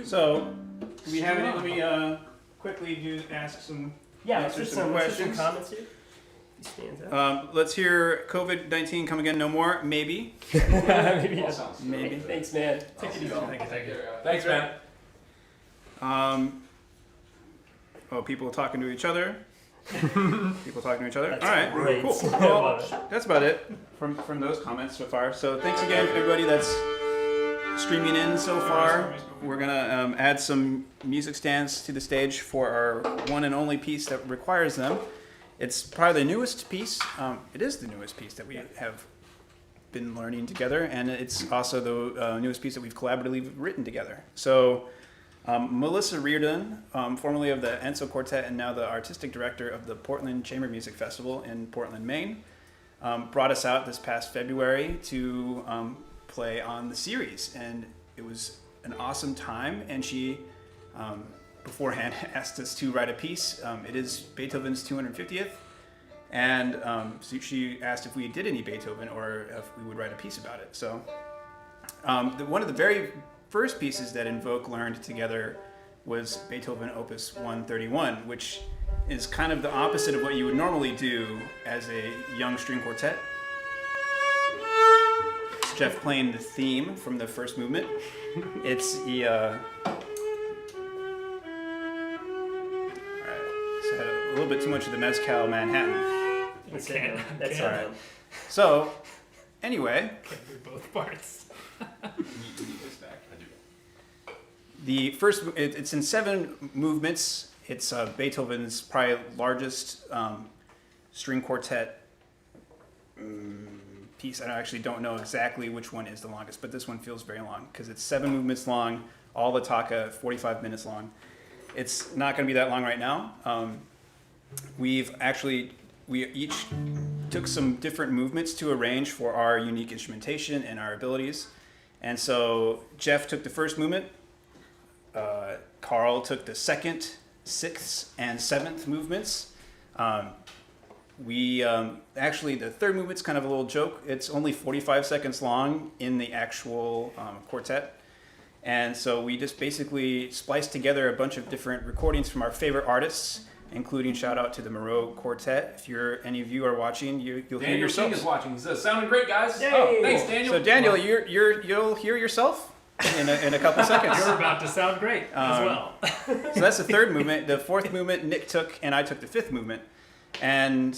So, do we have any? Let me quickly ask some. Yeah, Answer let's some get some questions. comments here. He stands out. Let's hear COVID-19 come again no more. Maybe. Maybe. All sounds good. Maybe. Thanks, man. Take it easy. Thank you. Thanks, man. People talking to each other. People talking to each other. That's All right. great. Cool. I Well, love it. that's about it from those comments so far. So thanks again for everybody that's streaming in so far. We're gonna add some music stands to the stage for our one and only piece that requires them. It's probably the newest piece. It is the newest piece that we have been learning together, and it's also the newest piece that we've collaboratively written together. So Melissa Reardon, formerly of the Enso Quartet and now the artistic director of the Portland Chamber Music Festival in Portland, Maine, brought us out this past February to play on the series, and it was an awesome time. And she beforehand asked us to write a piece. It is Beethoven's 250th, and so she asked if we did any Beethoven or if we would write a piece about it. So one of the very first pieces that Invoke learned together was Beethoven Opus 131, which is kind of the opposite of what you would normally do as a young string quartet. It's Jeff playing the theme from the first movement. It's the alright, so I had a little bit too much of the Mezcal Manhattan. That's Can't- it. That's can't. all right. So anyway, Can't do both parts. the first, it's in 7 movements. It's Beethoven's probably largest string quartet piece. I actually don't know exactly which one is the longest, but this one feels very long because it's 7 movements long, all the taka, 45 minutes long. It's not going to be that long right now. We each took some different movements to arrange for our unique instrumentation and our abilities. And so Jeff took the first movement. Carl took the 2nd, 6th, and 7th movements. Actually, the 3rd movement's kind of a little joke. It's only 45 seconds long in the actual quartet. And so we just basically spliced together a bunch of different recordings from our favorite artists, including shout out to the Moreau Quartet. If any of you are watching, you'll hear Daniel King yourself. is watching. He says, "Sounding great, guys." Yay! Oh, thanks, Daniel. So Daniel, you'll hear yourself in a couple seconds. You're about to sound great as well. So that's the 3rd movement. The 4th movement Nick took, and I took the 5th movement. And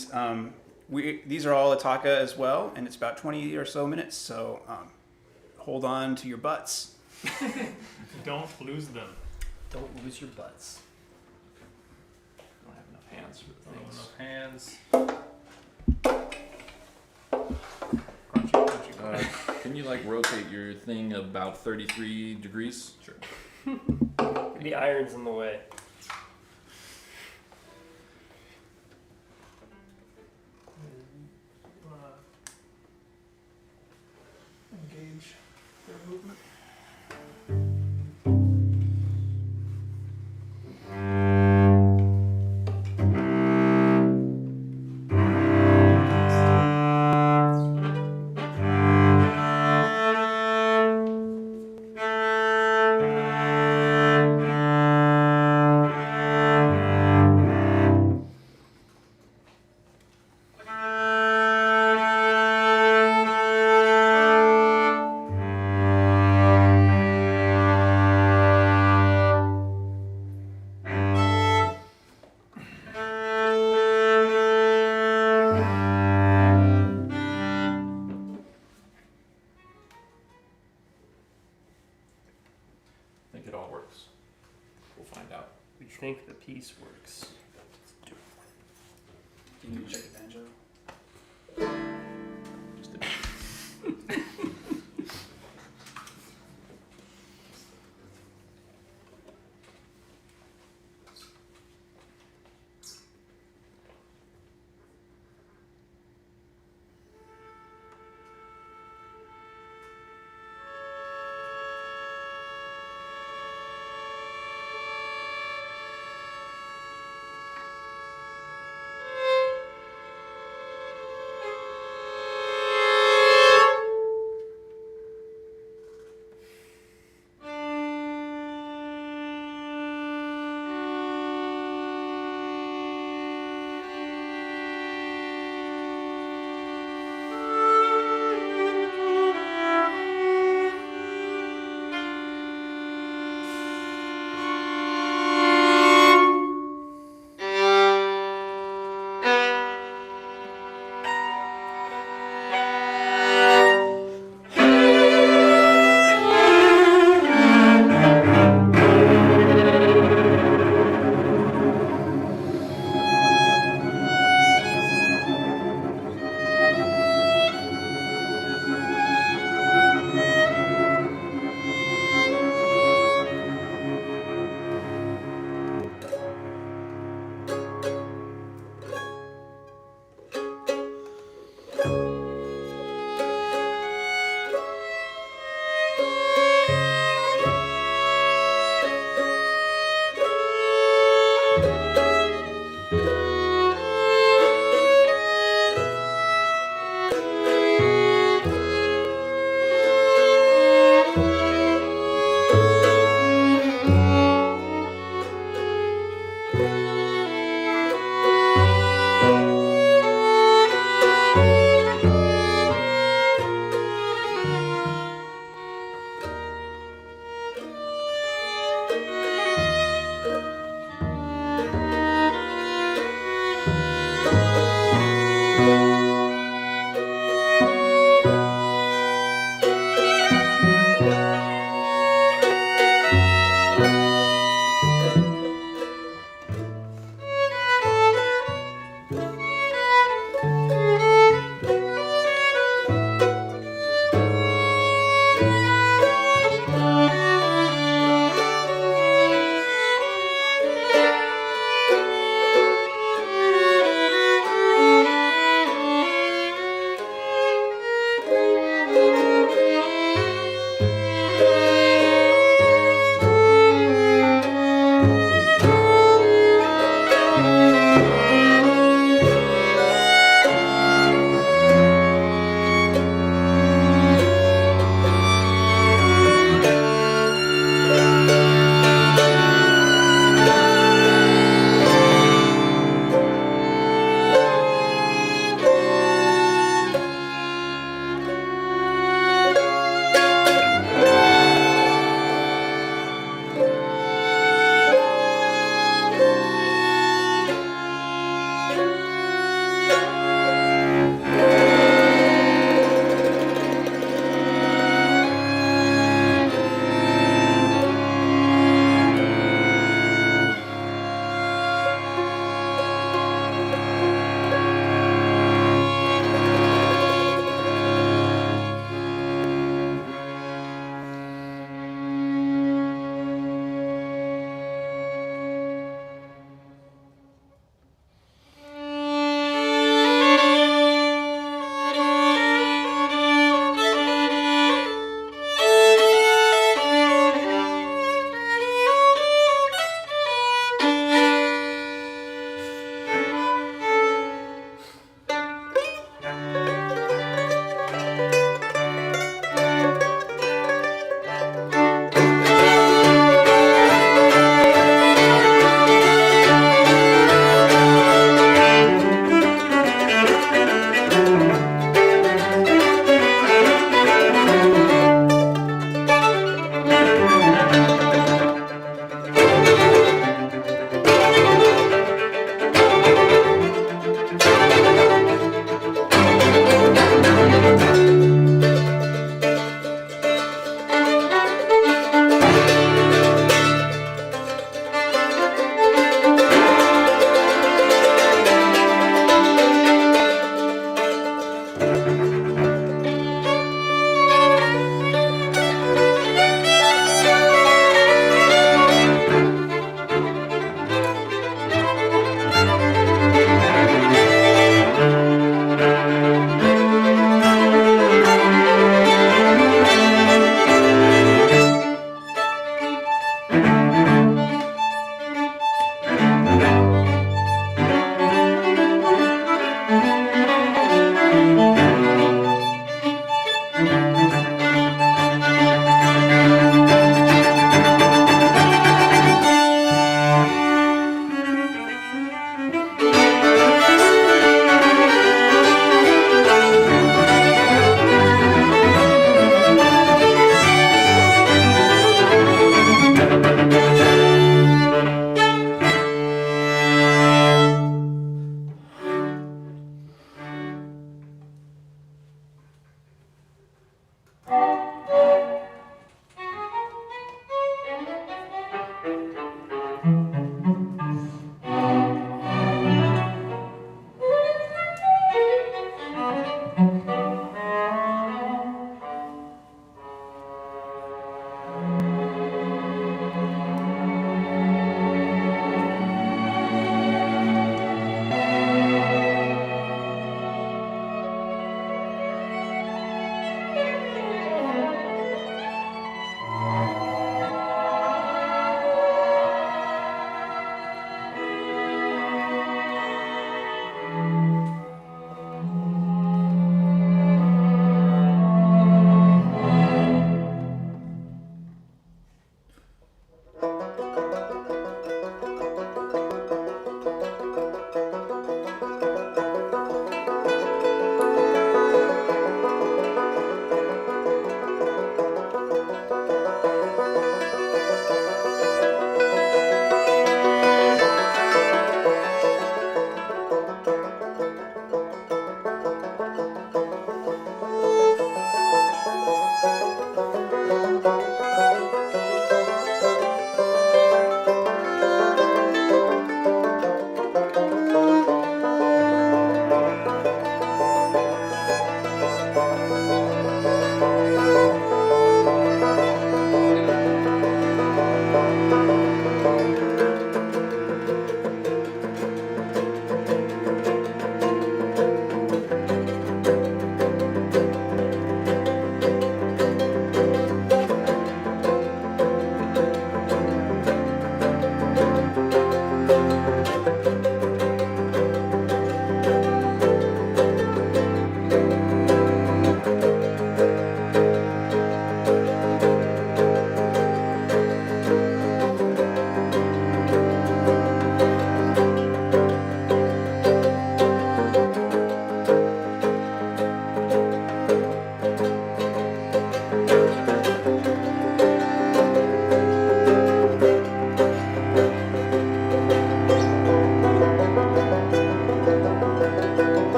these are all a taka as well, and it's about 20 or so minutes. So hold on to your butts. Don't lose them. Don't lose your butts. I don't have enough hands for the things. Enough hands. Crunchy. Can you rotate your thing about 33 degrees? Sure. The iron's in the way. Engage their movement. I think it all works. We'll find out. We think the piece works. Do you need to check the banjo? Just a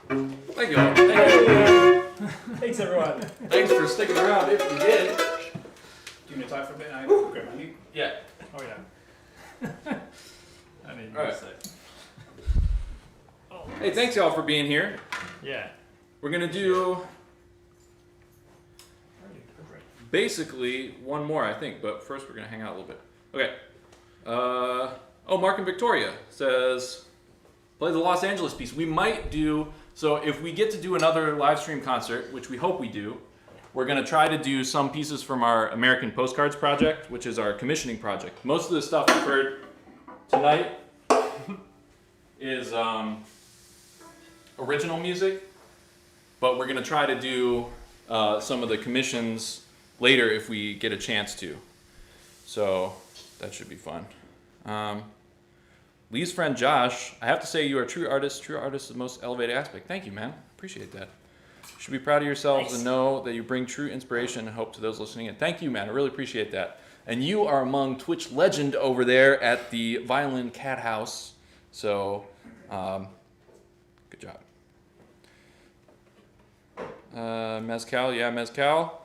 Thank you all. Thank you. Thanks, everyone. Thanks for sticking around if you did. Do you want to talk for a bit? I grab my mute. Yeah. Oh yeah. I mean, All right. Oh, Hey, thanks y'all for being here. yeah. We're gonna do basically one more, I think, but first we're gonna hang out a little bit. Okay. Oh, Mark and Victoria says, play the Los Angeles piece. We might do, so if we get to do another live stream concert, which we hope we do, we're gonna try to do some pieces from our American Postcards project, which is our commissioning project. Most of the stuff you've heard tonight is original music, but we're gonna try to do some of the commissions later if we get a chance to. So that should be fun. Lee's friend Josh, I have to say you are a true artist. True artist is the most elevated aspect. Thank you, man. Appreciate that. You should be proud of yourselves Nice. and know that you bring true inspiration and hope to those listening in. Thank you, man. I really appreciate that. And you are among Twitch legend over there at the Violin Cat House. So, good job. Mezcal, yeah, Mezcal.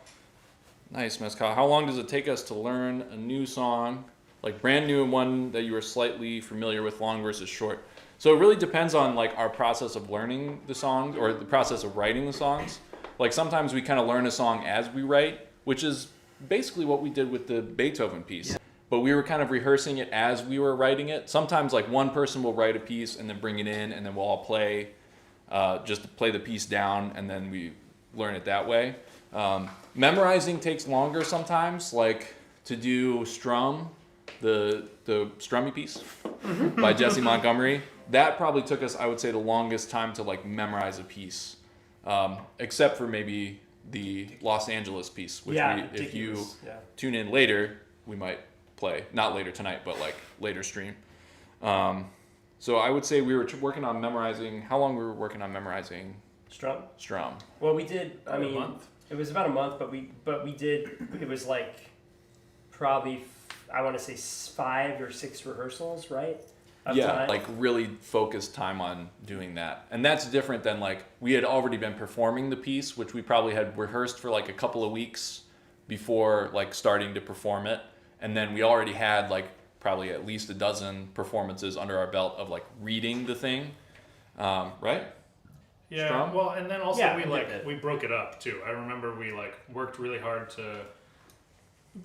Nice, Mezcal. How long does it take us to learn a new song? Like brand new and one that you were slightly familiar with, long versus short. So it really depends on like our process of learning the songs or the process of writing the songs. Like sometimes we kind of learn a song as we write, which is basically what we did with the Beethoven piece. Yeah. But we were kind of rehearsing it as we were writing it. Sometimes like one person will write a piece and then bring it in and then we'll all play, just play the piece down and then we learn it that way. Memorizing takes longer sometimes, like to do Strum, the Strummy piece by Jesse Montgomery. That probably took us, I would say, the longest time to like memorize a piece, except for maybe the Los Angeles piece, which if you tune in later, we might play. Not later tonight, but like later stream. So I would say we were working on memorizing. How long we were working on memorizing Strum? Well, we did. I A mean, month? it was about a month, but we did. It was like probably I want to say 5 or 6 rehearsals, right? Of Yeah, time. like really focused time on doing that. And that's different than like we had already been performing the piece, which we probably had rehearsed for like a couple of weeks before like starting to perform it. And then we already had like probably at least a dozen performances under our belt of like reading the thing, right? Yeah, Strum? well, and then also Yeah, we we like did it. we broke it up too. I remember we like worked really hard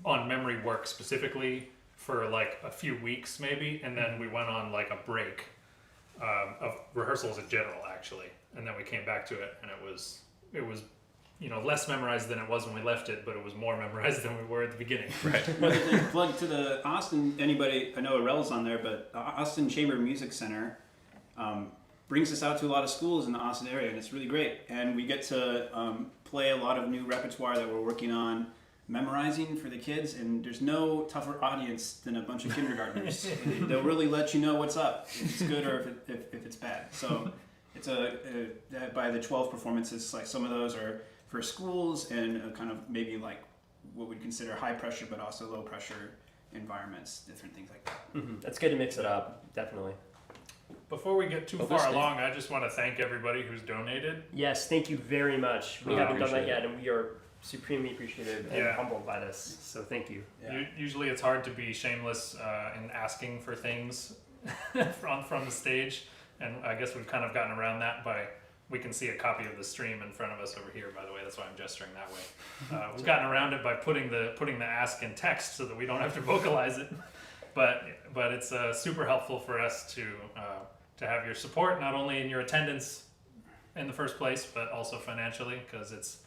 on memory work specifically for like a few weeks maybe, and then we went on like a break of rehearsals in general actually, and then we came back to it, and it was less memorized than it was when we left it, but it was more memorized than we were at the beginning. Right. Plug to the Austin, anybody, I know Arel's on there, but Austin Chamber Music Center brings us out to a lot of schools in the Austin area, and it's really great. And we get to play a lot of new repertoire that we're working on memorizing for the kids, and there's no tougher audience than a bunch of kindergartners. They'll really let you know what's up, if it's good or if it's bad. So it's by the 12 performances, like some of those are for schools and kind of maybe like what we'd consider high pressure but also low pressure environments, different things like that. Mm-hmm. That's good to mix it up, definitely. Before we get too Well, far this thing- along, I just want to thank everybody who's donated. Yes, thank you very much. We Really haven't done that appreciate yet, and we are supremely appreciative and Yeah. humbled by this. So thank you. Usually it's hard to be shameless in asking for things from the stage, and I guess we've kind of gotten around that by we can see a copy of the stream in front of us over here, by the way. That's why I'm gesturing that way. We've gotten around it by putting the ask in text so that we don't have to vocalize it. But it's super helpful for us to have your support, not only in your attendance in the first place, but also financially, because it's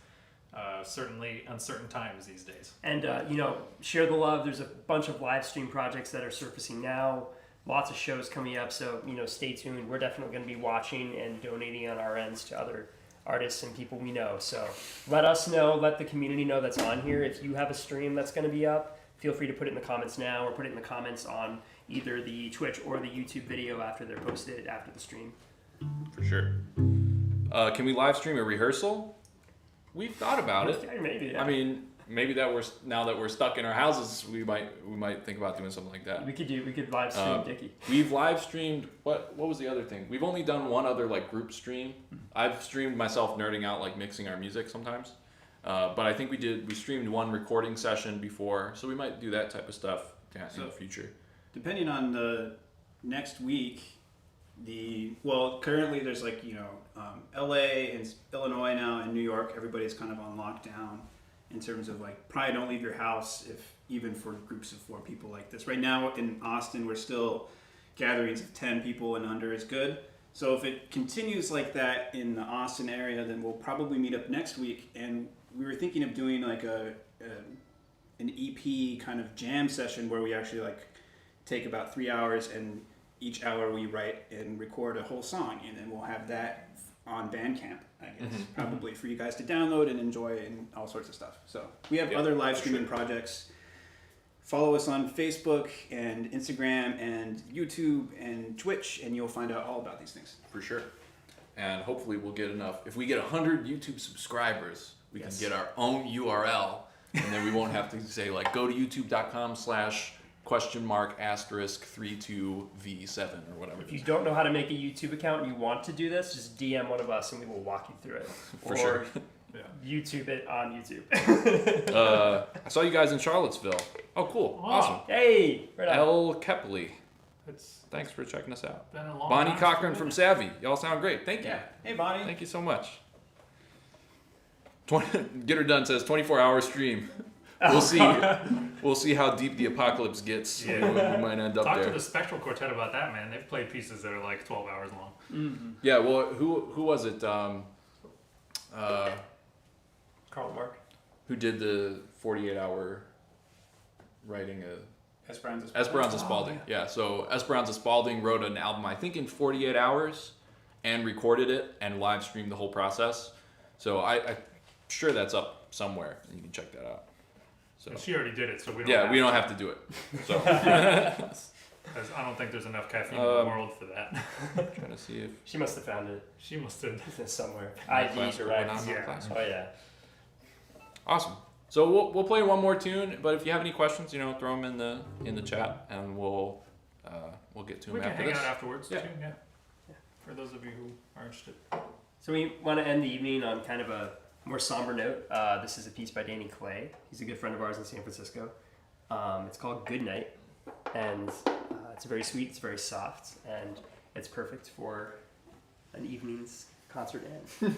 certainly uncertain times these days. And share the love. There's a bunch of live stream projects that are surfacing now. Lots of shows coming up, so stay tuned. We're definitely going to be watching and donating on our ends to artists and people we know. So let us know, let the community know that's on here. If you have a stream that's going to be up, feel free to put it in the comments now or put it in the comments on either the Twitch or the YouTube video after they're posted after the stream. For sure. Can we live stream a rehearsal? We've thought about it. Okay, maybe. Yeah. I mean, maybe now that we're stuck in our houses, we might think about doing something like that. we could live stream Dickie. We've live streamed what was the other thing? We've only done one other like group stream. I've streamed myself nerding out like mixing our music sometimes. But I think we streamed one recording session before, so we might do that type of stuff in the future. Depending on the next week, currently there's like, LA and Illinois now and New York, everybody's kind of on lockdown in terms of like probably don't leave your house even for groups of 4 people like this. Right now in Austin, we're still gatherings of 10 people and under is good. So if it continues like that in the Austin area, then we'll probably meet up next week. And we were thinking of doing like an EP kind of jam session where we actually like take about 3 hours and each hour we write and record a whole song, and then we'll have that on Bandcamp, I guess, probably for you guys to download and enjoy and all sorts of stuff. So we have other live streaming projects. Follow us on Facebook and Instagram and YouTube and Twitch, and you'll find out all about these things. For sure. And hopefully we'll get enough. If we get 100 YouTube subscribers, we can get our own URL, and then we won't have to say like go to youtube.com/?*32v7 or whatever. If you don't know how to make a YouTube account and you want to do this, just DM one of us and we will walk you through it. For sure. YouTube it on YouTube. I saw you guys in Charlottesville. Oh, cool. Oh. Awesome. Hey, right on. El Kepley. It's Thanks for checking us out. been a long Bonnie time. Cochran from Savvy. Y'all sound great. Thank you. Yeah. Hey, Bonnie. Thank you so much. Get Her Done says 24-hour stream. We'll see. We'll see how deep the apocalypse gets. Yeah. We might end up Talk there. to the Spectral Quartet about that, man. They've played pieces that are like 12 hours long. Mm-hmm. Yeah. Well, who was it? Carl Mark. Who did the 48-hour writing? Esperanza Esperanza Spalding. Yeah. So Esperanza Spalding wrote an album, I think, in 48 hours, and recorded it and live streamed the whole process. So I'm sure that's up somewhere, and you can check that out. So And she already did it, so we don't. yeah, have we don't to. have to do it. So 'Cause I don't think there's enough caffeine in the world for that. trying to see if She must have found it She must have. somewhere. class IDs or going right. on, Yeah. class. Oh yeah. Awesome. So we'll play one more tune, but if you have any questions, throw them in the chat, and we'll get to them We can after hang this. out afterwards Yeah. too. Yeah. For those of you who are interested. So we want to end the evening on kind of a more somber note. This is a piece by Danny Clay. He's a good friend of ours in San Francisco. It's called Good Night, and it's very sweet, it's very soft, and it's perfect for an evening's concert end.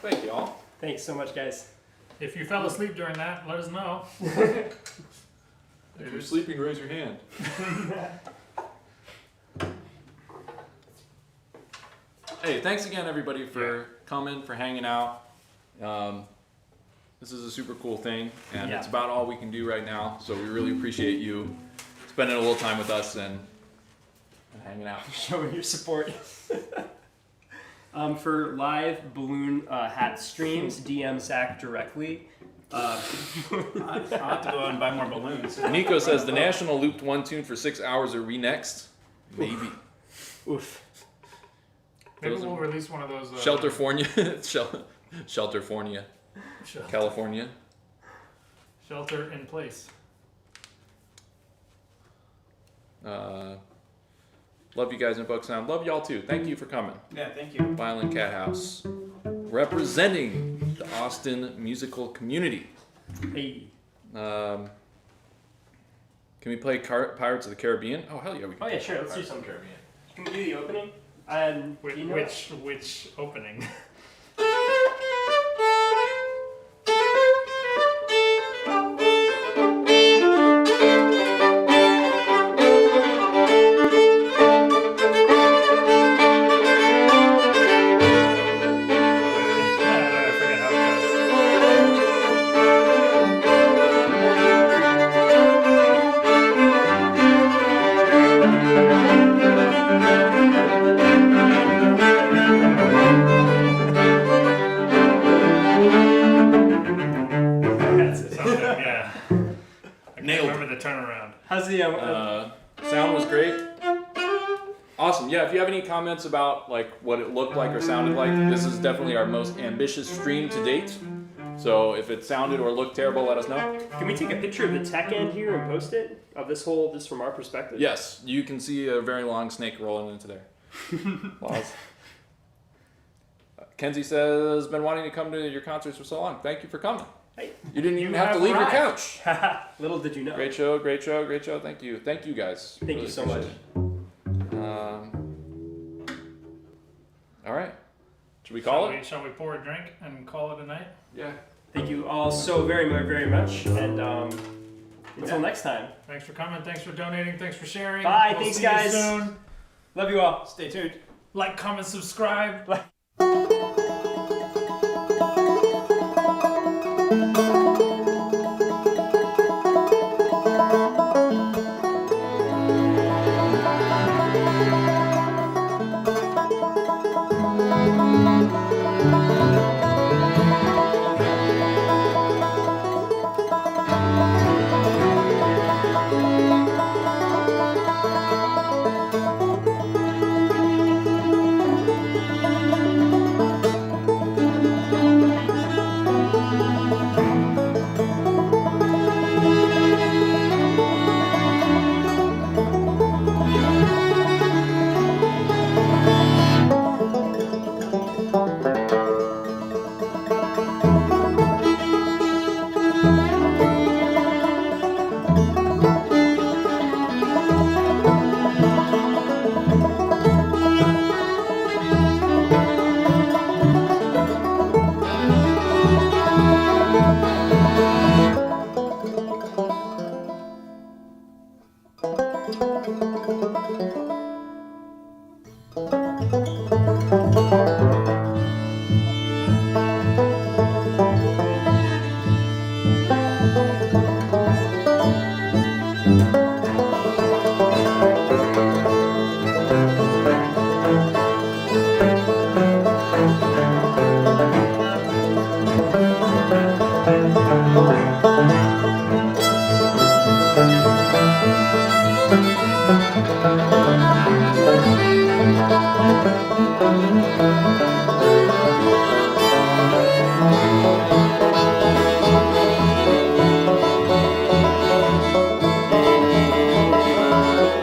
Thank you all. Thanks so much, guys. If you fell asleep during that, let us know. If you're sleeping, raise your hand. Hey, thanks again, everybody, for coming, for hanging out. This is a super cool thing, and Yeah. it's about all we can do right now. So we really appreciate you spending a little time with us and hanging out. Showing your support. For live balloon hat streams, DM Zach directly. I'll have to go out and buy more balloons. Nico says the National looped one tune for 6 hours. Are we next? Maybe. Oof. Maybe Those we'll are- release one of those. Shelterfornia. Shelterfornia. California. Shelter in place. Love you guys in Book Sound. Love y'all too. Thank you for coming. Yeah, thank you. Violent Cat House. Representing the Austin musical community. Hey. Can we play Pirates of the Caribbean? Oh, hell yeah, we can. Oh yeah, play sure. Let's do Pirates of the something. Caribbean. Can we do the opening? And Which, you know which opening? I forget how it goes. That's it. Something, yeah. I can't Nailed it. remember the turnaround. How's the Sound was great. Awesome. Yeah, if you have any comments about like what it looked like or sounded like, this is definitely our most ambitious stream to date. So if it sounded or looked terrible, let us know. Can we take a picture of the tech end here and post it of this whole just from our perspective? Yes, you can see a very long snake rolling into there. Laws. Kenzie says, been wanting to come to your concerts for so long. Thank you for coming. Hey. You didn't even You have to have leave your arrived. couch. Little did you know. Great show, great show, great show. Thank you. Thank you guys. Thank you so much. appreciate it. All right. Should we call it? Shall we pour a drink and call it a night? Yeah. Thank you all so very, very much. And until next time. Thanks for coming. Thanks for donating. Thanks for sharing. Bye, We'll thanks, see you guys. soon. Love you all. Stay tuned. Like, comment, subscribe.